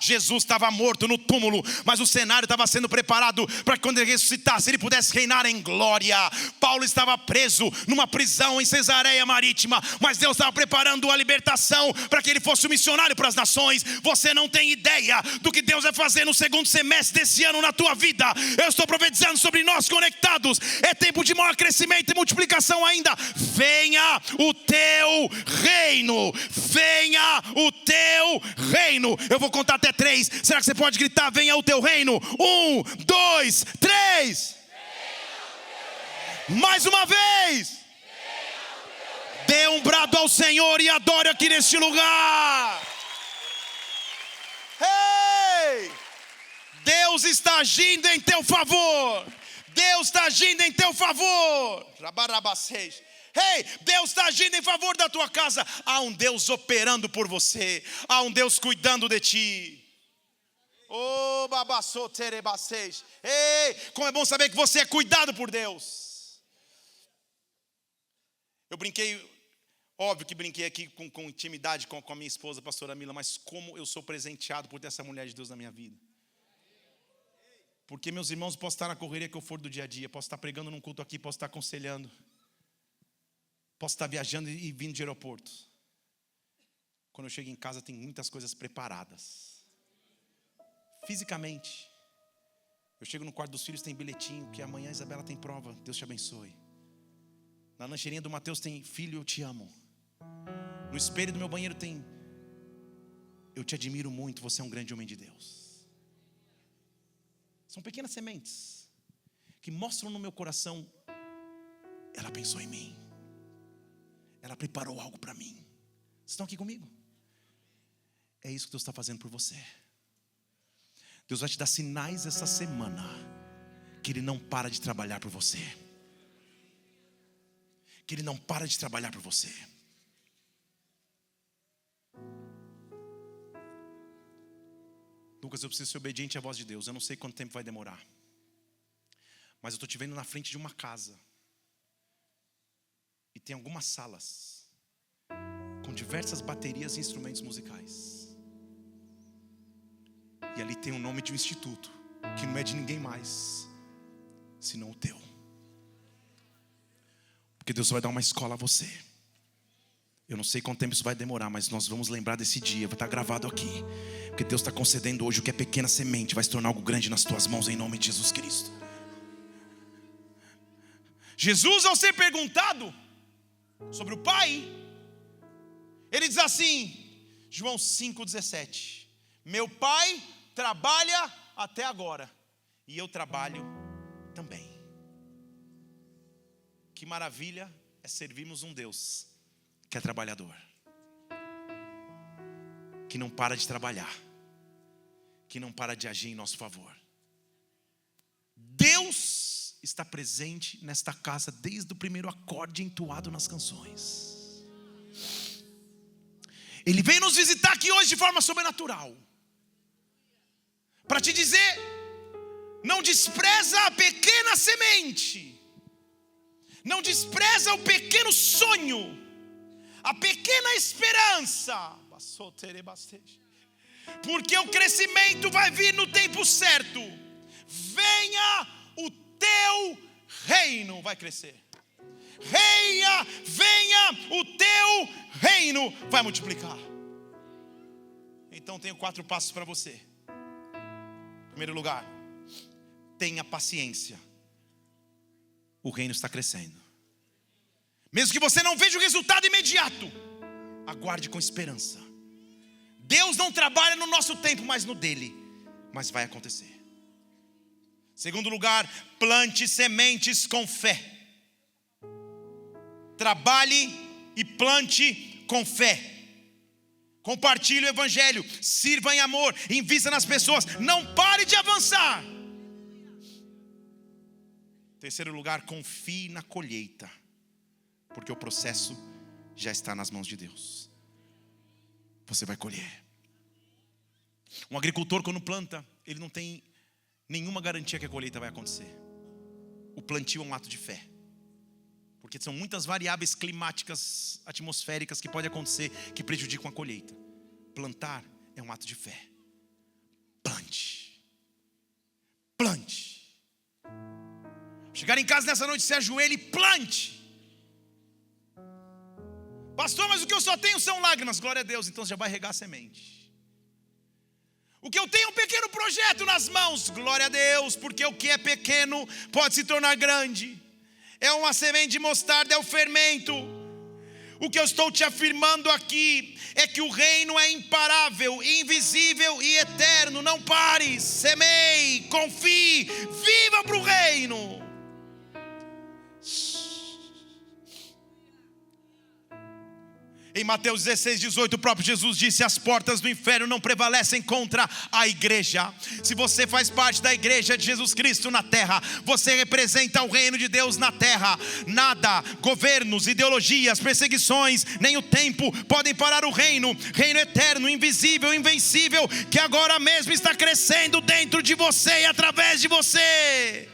Jesus estava morto no túmulo, mas o cenário estava sendo preparado para que quando ele ressuscitasse, ele pudesse reinar em glória. Paulo estava preso numa prisão em Cesareia Marítima, mas Deus estava preparando a libertação para que ele fosse um missionário para as nações. Você não tem ideia do que Deus vai fazer no segundo semestre desse ano na tua vida. Eu estou profetizando sobre nós conectados. É tempo de maior crescimento e multiplicação ainda. Venha o teu reino. Venha o teu reino. Eu vou contar até 3. Será que você pode gritar: venha o teu reino? 1, 2, 3. Mais uma vez. Dê um brado ao Senhor e adore aqui neste lugar. Ei! Deus está agindo em teu favor. Deus está agindo em teu favor. Ei, Deus está agindo em favor da tua casa. Há um Deus operando por você. Há um Deus cuidando de ti. Oh, babassoterebaseis. Ei, como é bom saber que você é cuidado por Deus. Eu brinquei, óbvio que brinquei aqui com intimidade com a minha esposa, a pastora Mila, mas como eu sou presenteado por ter essa mulher de Deus na minha vida. Porque, meus irmãos, posso estar na correria que eu for do dia a dia, posso estar pregando num culto aqui, posso estar aconselhando, posso estar viajando e vindo de aeroporto. Quando eu chego em casa tem muitas coisas preparadas. Fisicamente. Eu chego no quarto dos filhos, tem bilhetinho, que amanhã a Isabela tem prova, Deus te abençoe. Na lancheirinha do Mateus tem: filho, eu te amo. No espelho do meu banheiro tem: eu te admiro muito, você é um grande homem de Deus. São pequenas sementes que mostram no meu coração: ela pensou em mim, ela preparou algo para mim. Vocês estão aqui comigo? É isso que Deus está fazendo por você. Deus vai te dar sinais essa semana que Ele não para de trabalhar por você. Que Ele não para de trabalhar por você. Lucas, eu preciso ser obediente à voz de Deus. Eu não sei quanto tempo vai demorar, mas eu estou te vendo na frente de uma casa. E tem algumas salas com diversas baterias e instrumentos musicais. E ali tem o nome de um instituto que não é de ninguém mais senão o teu. Porque Deus vai dar uma escola a você. Eu não sei quanto tempo isso vai demorar, mas nós vamos lembrar desse dia. Vai estar gravado aqui. Porque Deus está concedendo hoje o que é pequena semente vai se tornar algo grande nas tuas mãos, em nome de Jesus Cristo. Jesus, ao ser perguntado sobre o Pai, ele diz assim, João 5,17: meu Pai trabalha até agora, e eu trabalho também. Que maravilha é servirmos um Deus que é trabalhador, que não para de trabalhar, que não para de agir em nosso favor. Deus está presente nesta casa desde o primeiro acorde entoado nas canções. Ele veio nos visitar aqui hoje de forma sobrenatural, para te dizer: não despreza a pequena semente, não despreza o pequeno sonho, a pequena esperança, porque o crescimento vai vir no tempo certo. Venha o teu reino, vai crescer. Venha o teu reino, vai multiplicar. Então tenho 4 passos para você. Em primeiro lugar, tenha paciência. O reino está crescendo. Mesmo que você não veja o resultado imediato, aguarde com esperança. Deus não trabalha no nosso tempo, mas no dele. Mas vai acontecer. Segundo lugar, plante sementes com fé. Trabalhe e plante com fé. Compartilhe o evangelho, sirva em amor, invista nas pessoas. Não pare de avançar. Terceiro lugar, confie na colheita, porque o processo já está nas mãos de Deus. Você vai colher. Um agricultor, quando planta, ele não tem nenhuma garantia que a colheita vai acontecer. O plantio é um ato de fé, porque são muitas variáveis climáticas, atmosféricas que podem acontecer, que prejudicam a colheita. Plantar é um ato de fé. Plante. Plante. Chegar em casa nessa noite, se ajoelhe e plante. Pastor, mas o que eu só tenho são lágrimas. Glória a Deus, então você já vai regar a semente. O que eu tenho é um pequeno projeto nas mãos. Glória a Deus, porque o que é pequeno pode se tornar grande. É uma semente de mostarda, é o fermento. O que eu estou te afirmando aqui é que o reino é imparável, invisível e eterno. Não pare, semeie, confie, viva para o reino. Em Mateus 16, 18, o próprio Jesus disse: as portas do inferno não prevalecem contra a igreja. Se você faz parte da igreja de Jesus Cristo na terra, você representa o reino de Deus na terra. Nada, governos, ideologias, perseguições, nem o tempo podem parar o reino eterno, invisível, invencível, que agora mesmo está crescendo dentro de você e através de você.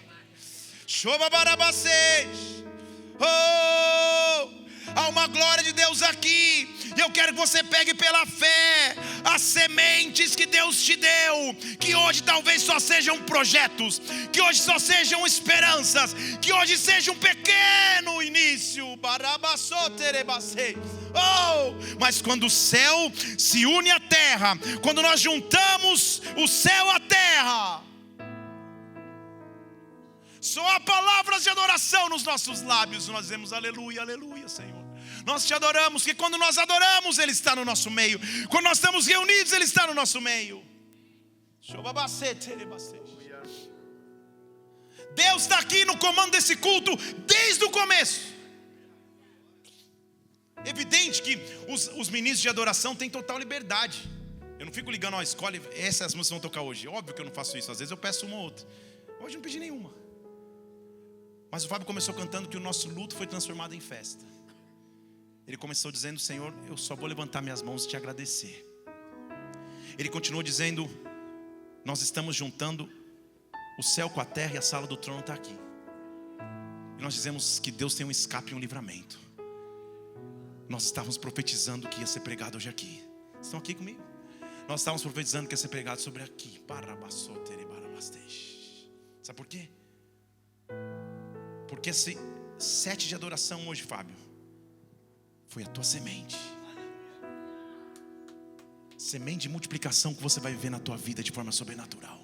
Há uma glória de Deus aqui. E eu quero que você pegue pela fé as sementes que Deus te deu, que hoje talvez só sejam projetos, que hoje só sejam esperanças, que hoje seja um pequeno início. Mas quando o céu se une à terra, quando nós juntamos o céu à terra, só há palavras de adoração nos nossos lábios. Nós dizemos aleluia, aleluia, Senhor. Nós te adoramos, porque quando nós adoramos, Ele está no nosso meio. Quando nós estamos reunidos, Ele está no nosso meio. Deus está aqui no comando desse culto desde o começo. Evidente que os ministros de adoração têm total liberdade. Eu não fico ligando, escolhe, essas músicas vão tocar hoje. Óbvio que eu não faço isso, às vezes eu peço uma ou outra. Hoje eu não pedi nenhuma. Mas o Fábio começou cantando que o nosso luto foi transformado em festa. Ele começou dizendo: Senhor, eu só vou levantar minhas mãos e te agradecer. Ele continuou dizendo: nós estamos juntando o céu com a terra e a sala do trono está aqui. E nós dizemos que Deus tem um escape e um livramento. Nós estávamos profetizando que ia ser pregado hoje aqui. Estão aqui comigo? Nós estávamos profetizando que ia ser pregado sobre aqui. Sabe por quê? Porque esse set de adoração hoje, Fábio, foi a tua semente. Semente de multiplicação que você vai viver na tua vida de forma sobrenatural.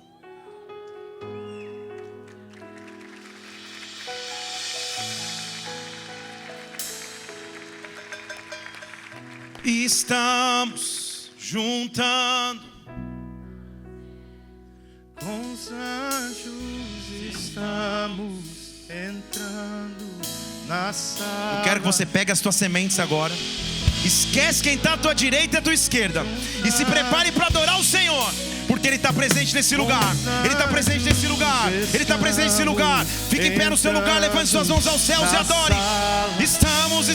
E estamos juntando com os anjos, estamos entrando na sala. Eu quero que você pegue as tuas sementes agora. Esquece quem está à tua direita e à tua esquerda, e se prepare para adorar o Senhor, porque Ele está presente nesse lugar. Ele está presente nesse lugar. Ele está presente nesse lugar. Fique em pé no seu lugar, levante suas mãos aos céus e adore. Estamos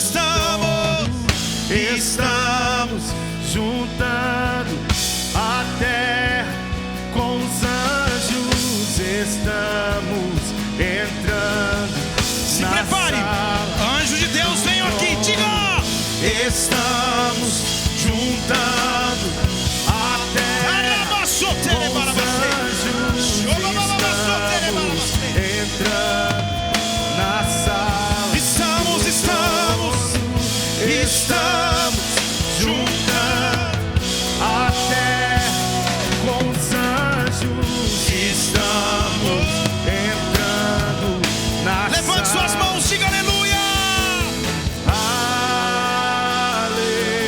juntando a terra com os anjos, estamos entrando. Se prepare, anjo de Deus, venham aqui, diga. Estamos juntando a terra com os anjos, estamos entrando na sala. Estamos juntando a terra com os anjos, estamos entrando na sala. Levante suas mãos, diga aleluia. Aleluia.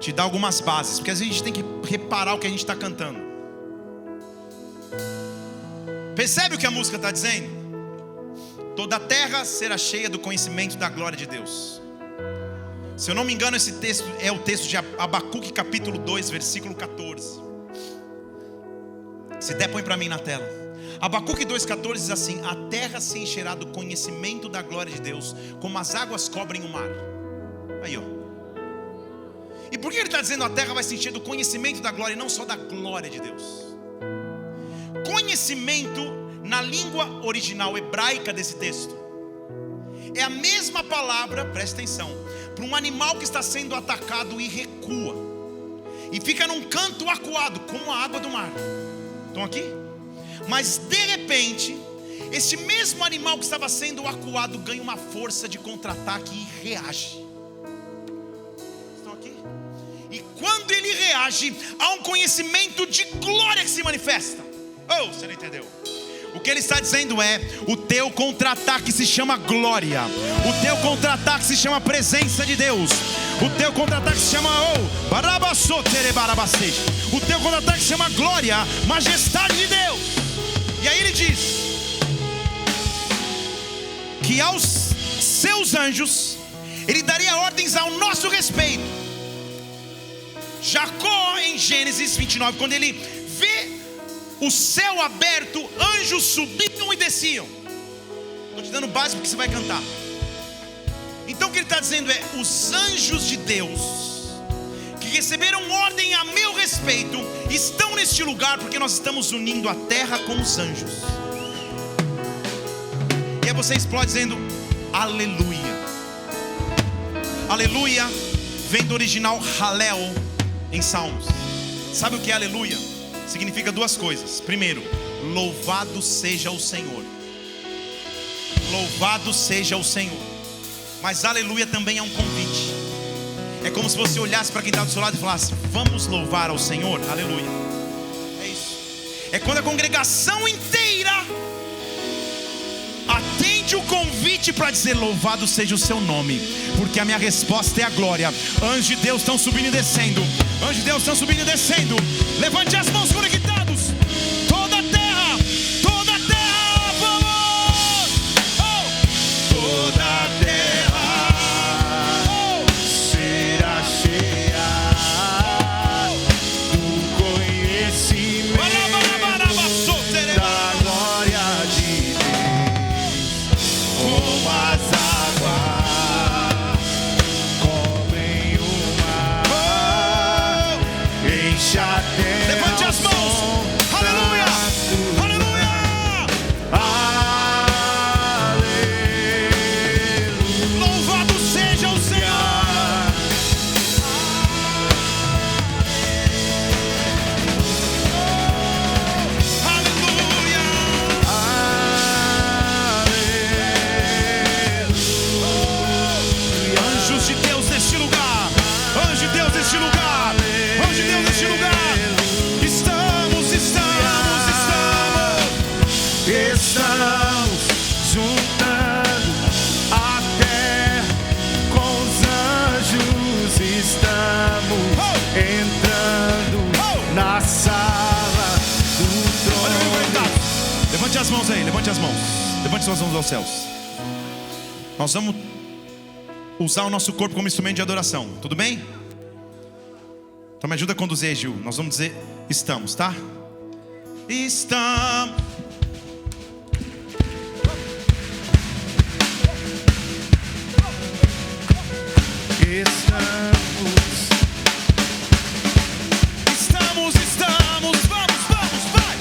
te dar algumas bases, porque às vezes a gente tem que reparar o que a gente está cantando. Percebe o que a música está dizendo? Toda a terra será cheia do conhecimento da glória de Deus. Se eu não me engano, esse texto é o texto de Abacuque capítulo 2, versículo 14. Se der, põe para mim na tela. Abacuque 2,14 diz assim: a terra se encherá do conhecimento da glória de Deus, como as águas cobrem o mar. Aí, ó. E por que ele está dizendo a terra vai se encher do conhecimento da glória e não só da glória de Deus? Conhecimento, na língua original hebraica desse texto, é a mesma palavra, presta atenção, para um animal que está sendo atacado e recua, e fica num canto acuado, como a água do mar. Estão aqui? Mas de repente, este mesmo animal que estava sendo acuado ganha uma força de contra-ataque e reage. Estão aqui? E quando ele reage, há um conhecimento de glória que se manifesta. Oh, você não entendeu? O que ele está dizendo é: o teu contra-ataque se chama glória, o teu contra-ataque se chama presença de Deus, o teu contra-ataque se chama o teu contra-ataque se chama glória, majestade de Deus. E aí ele diz que aos seus anjos ele daria ordens ao nosso respeito. Jacó, em Gênesis 29, quando ele vê o céu aberto, anjos subiam e desciam. Estou te dando base porque você vai cantar. Então o que ele está dizendo é: os anjos de Deus que receberam ordem a meu respeito estão neste lugar, porque nós estamos unindo a terra com os anjos. E aí você explode dizendo aleluia. Aleluia vem do original Halel em Salmos. Sabe o que é aleluia? Significa duas coisas. Primeiro, louvado seja o Senhor. Louvado seja o Senhor. Mas aleluia também é um convite. É como se você olhasse para quem está do seu lado e falasse: vamos louvar ao Senhor. Aleluia. É isso. É quando a congregação inteira atende o convite para dizer: louvado seja o seu nome, porque a minha resposta é a glória. Anjos de Deus estão subindo e descendo. Anjos de Deus estão subindo e descendo. Levante as mãos conectados. Toda a terra, vamos! Oh! Toda a terra será cheia do conhecimento da glória de Deus, como as águas cobrem o mar. Enche a terra. Levante as mãos. Aleluia. Aleluia. Aleluia. Louvado seja o Senhor. Aleluia. Aleluia. Anjos de Deus neste lugar. Anjos de Deus neste lugar. Anjos de Deus neste lugar. Estamos juntando a terra com os anjos. Estamos entrando na sala do trono. Levante as mãos aí, levante as mãos. Levante suas mãos aos céus. Nós vamos usar o nosso corpo como instrumento de adoração, tudo bem? Então me ajuda a conduzir aí, Gil. Nós vamos dizer estamos, tá? Estamos. Estamos, vamos, vai!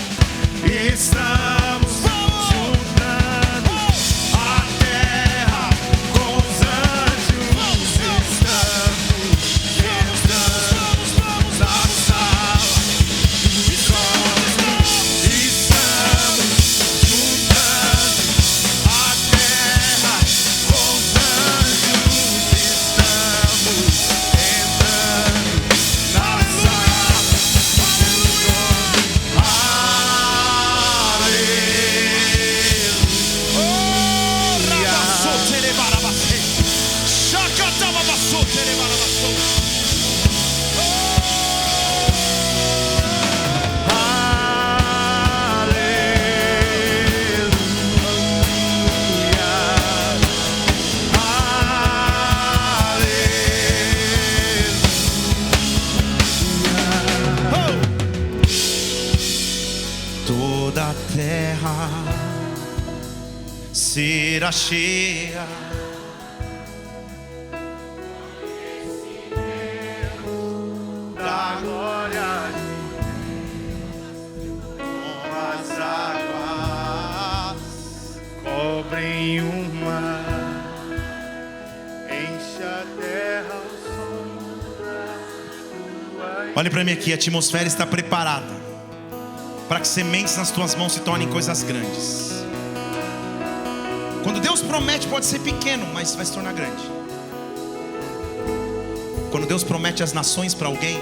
Estamos juntando a terra com os anjos. Estamos na sala do trono. Estamos juntando a terra com os anjos. Estamos entrando na sala do trono. Aleluia. será cheia. Da glória com as águas cobrem o mar, enche a terra ao som da tua. Olhe para mim aqui, a atmosfera está preparada para que sementes nas tuas mãos se tornem coisas grandes. Quando Deus promete, pode ser pequeno, mas vai se tornar grande. Quando Deus promete as nações para alguém,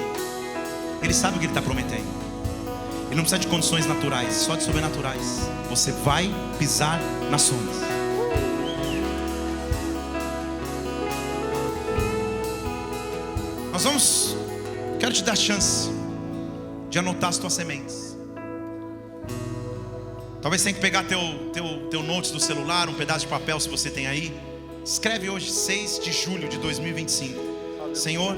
Ele sabe o que Ele está prometendo. Ele não precisa de condições naturais, só de sobrenaturais. Você vai pisar nações. Quero te dar chance de anotar as tuas sementes. Talvez você tenha que pegar teu notes do celular, um pedaço de papel se você tem aí. Escreve hoje, 6 de julho de 2025. Senhor,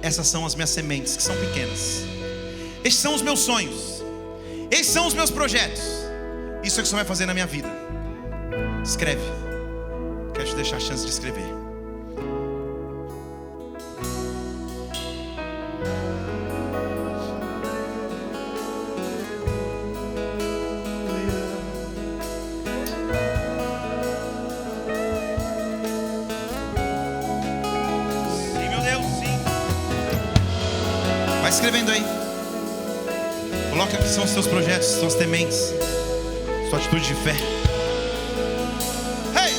essas são as minhas sementes, que são pequenas. Estes são os meus sonhos. Esses são os meus projetos. Isso é o que o Senhor vai fazer na minha vida. Escreve. Quero te deixar a chance de escrever. Vai escrevendo aí. Coloca que são os seus projetos, suas sementes, sua atitude de fé. Hey!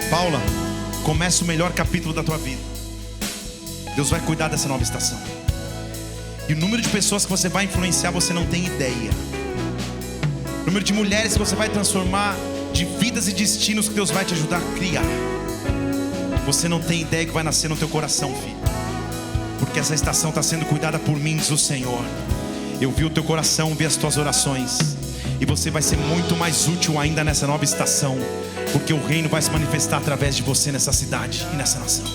Paula, começa o melhor capítulo da tua vida. Deus vai cuidar dessa nova estação. E o número de pessoas que você vai influenciar, você não tem ideia. O número de mulheres que você vai transformar, de vidas e destinos que Deus vai te ajudar a criar. Você não tem ideia que vai nascer no teu coração, filho. Porque essa estação está sendo cuidada por mim, diz o Senhor. Eu vi o teu coração, vi as tuas orações. E você vai ser muito mais útil ainda nessa nova estação, porque o reino vai se manifestar através de você nessa cidade e nessa nação.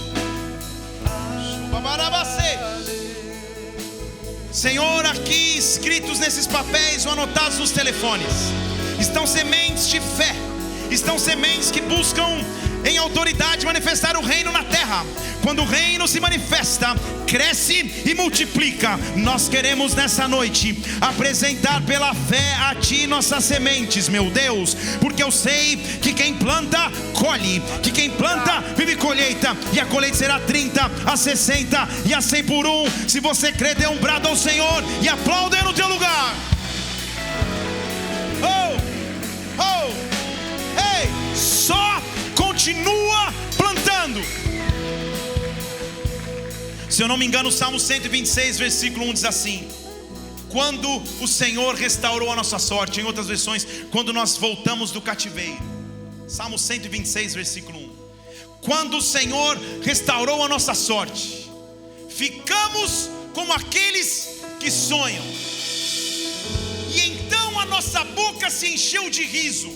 Senhor, aqui escritos nesses papéis ou anotados nos telefones, estão sementes de fé, estão sementes que buscam em autoridade manifestar o reino na terra. Quando o reino se manifesta, cresce e multiplica. Nós queremos nessa noite apresentar pela fé a Ti nossas sementes, meu Deus, porque eu sei que quem planta, colhe, que quem planta, vive colheita, e a colheita será 30, a 60 e a 100 por um. Se você crê, dê um brado ao Senhor e aplauda no teu lugar. Ei, só continua plantando. Se eu não me engano, o Salmo 126, versículo 1 diz assim: quando o Senhor restaurou a nossa sorte. Em outras versões, quando nós voltamos do cativeiro. Salmo 126, versículo 1. Quando o Senhor restaurou a nossa sorte, ficamos como aqueles que sonham. E então a nossa boca se encheu de riso,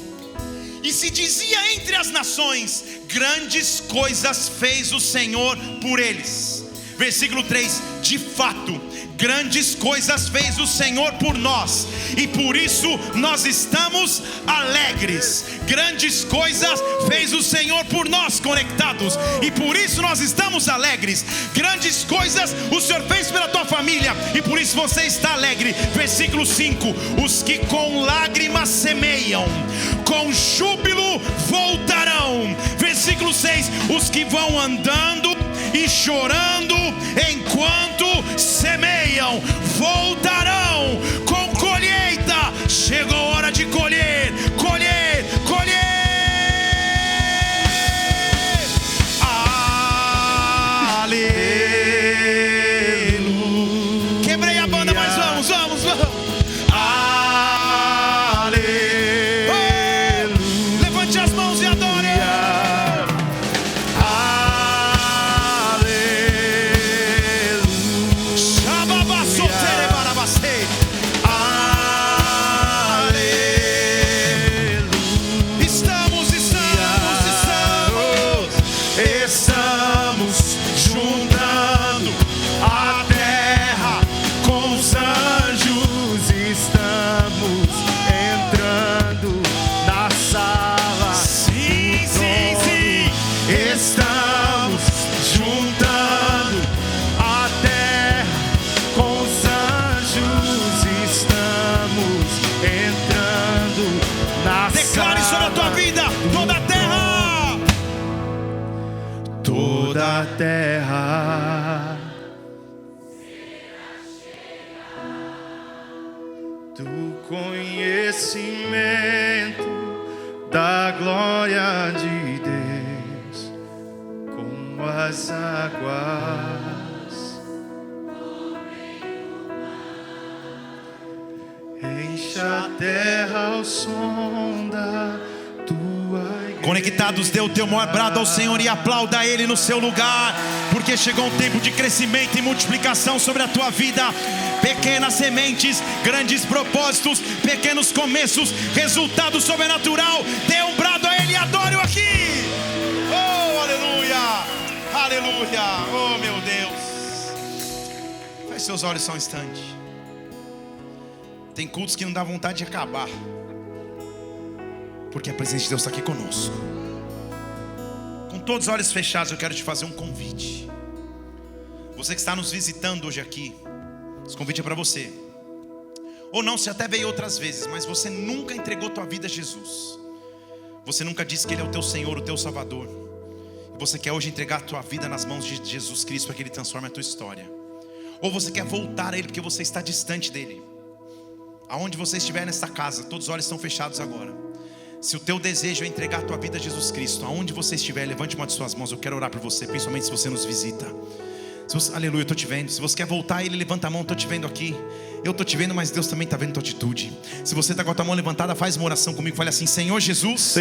e se dizia entre as nações: grandes coisas fez o Senhor por eles. Versículo 3: de fato, grandes coisas fez o Senhor por nós, e por isso nós estamos alegres. Grandes coisas fez o Senhor por nós, conectados, e por isso nós estamos alegres. Grandes coisas o Senhor fez pela tua família, e por isso você está alegre. Versículo 5: os que com lágrimas semeiam, com júbilo voltarão. Versículo 6: os que vão andando e chorando enquanto semeiam, voltarão com colheita. Chegou a hora de colher, colher, colher. Aleluia. Quebrei a banda, mas vamos. Aleluia. Levante as mãos e adore. Aleluia. do conhecimento da glória de Deus, como as águas enche a terra ao som da tua igreja. Conectados, dê o teu maior brado ao Senhor e aplauda Ele no seu lugar, porque chegou um tempo de crescimento e multiplicação sobre a tua vida. Pequenas sementes, grandes propósitos, pequenos começos, resultado sobrenatural. Dê um brado a Ele e adore-o aqui. Oh, aleluia, aleluia, oh meu Deus. Feche seus olhos só um instante. Tem cultos que não dá vontade de acabar, porque a presença de Deus está aqui conosco. Com todos os olhos fechados, eu quero te fazer um convite. Você que está nos visitando hoje aqui, esse convite é para você. Ou não, você até veio outras vezes, mas você nunca entregou tua vida a Jesus. Você nunca disse que Ele é o teu Senhor, o teu Salvador. E você quer hoje entregar a tua vida nas mãos de Jesus Cristo para que Ele transforme a tua história. Ou você quer voltar a Ele porque você está distante dEle. Aonde você estiver nesta casa, todos os olhos estão fechados agora. Se o teu desejo é entregar a tua vida a Jesus Cristo, aonde você estiver, levante uma de suas mãos. Eu quero orar por você, principalmente se você nos visita. Aleluia, eu estou te vendo. Se você quer voltar, Ele levanta a mão, estou te vendo aqui. Eu estou te vendo, mas Deus também está vendo a tua atitude. Se você está com a tua mão levantada, faz uma oração comigo. Fale assim: Senhor Jesus,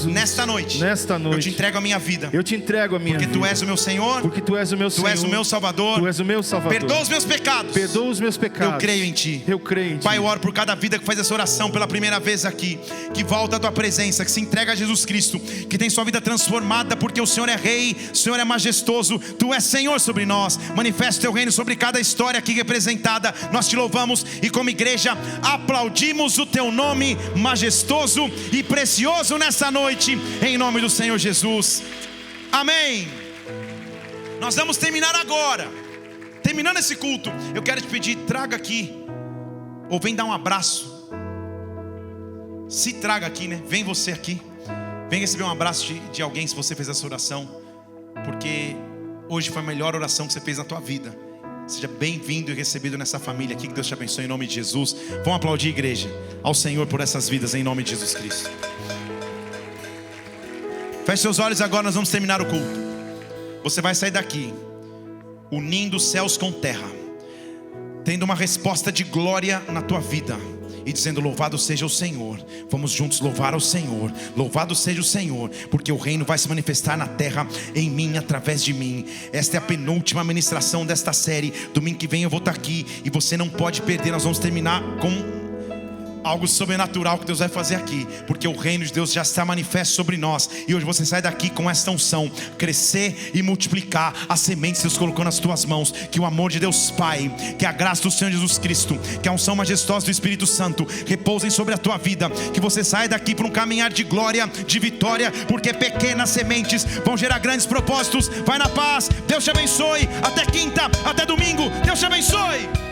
nesta noite eu te entrego a minha vida. Eu te entrego a minha vida. Porque Tu és o meu Senhor. Porque Tu és o meu Senhor. Tu és o meu Salvador. Tu és o meu Salvador. Perdoa os meus pecados. Perdoa os meus pecados. Eu creio em Ti. Eu creio em Ti. Pai, eu oro por cada vida que faz essa oração pela primeira vez aqui, que volta à Tua presença, que se entrega a Jesus Cristo, que tem sua vida transformada, porque o Senhor é Rei, o Senhor é majestoso, Tu és Senhor sobre nós. Manifesta o Teu reino sobre cada história aqui representada. Nós Te louvamos e como igreja aplaudimos o Teu nome majestoso e precioso nessa noite, em nome do Senhor Jesus, amém. Nós vamos terminar agora. Terminando esse culto, eu quero te pedir, traga aqui, ou vem dar um abraço. Se traga aqui, né? Vem você aqui, vem receber um abraço de alguém se você fez essa oração, porque hoje foi a melhor oração que você fez na tua vida. Seja bem-vindo e recebido nessa família aqui. Que Deus te abençoe em nome de Jesus. Vamos aplaudir, igreja, ao Senhor por essas vidas em nome de Jesus Cristo. Feche seus olhos agora, nós vamos terminar o culto. Você vai sair daqui unindo céus com terra, tendo uma resposta de glória na tua vida e dizendo: louvado seja o Senhor. Vamos juntos louvar ao Senhor. Louvado seja o Senhor, porque o reino vai se manifestar na terra, em mim, através de mim. Esta é a penúltima ministração desta série. Domingo que vem eu vou estar aqui e você não pode perder. Nós vamos terminar com algo sobrenatural que Deus vai fazer aqui, porque o reino de Deus já está manifesto sobre nós. E hoje você sai daqui com esta unção: crescer e multiplicar as sementes que Deus colocou nas tuas mãos. Que o amor de Deus Pai, que a graça do Senhor Jesus Cristo, que a unção majestosa do Espírito Santo repousem sobre a tua vida. Que você saia daqui para um caminhar de glória, de vitória, porque pequenas sementes vão gerar grandes propósitos. Vai na paz, Deus te abençoe. Até quinta, até domingo, Deus te abençoe.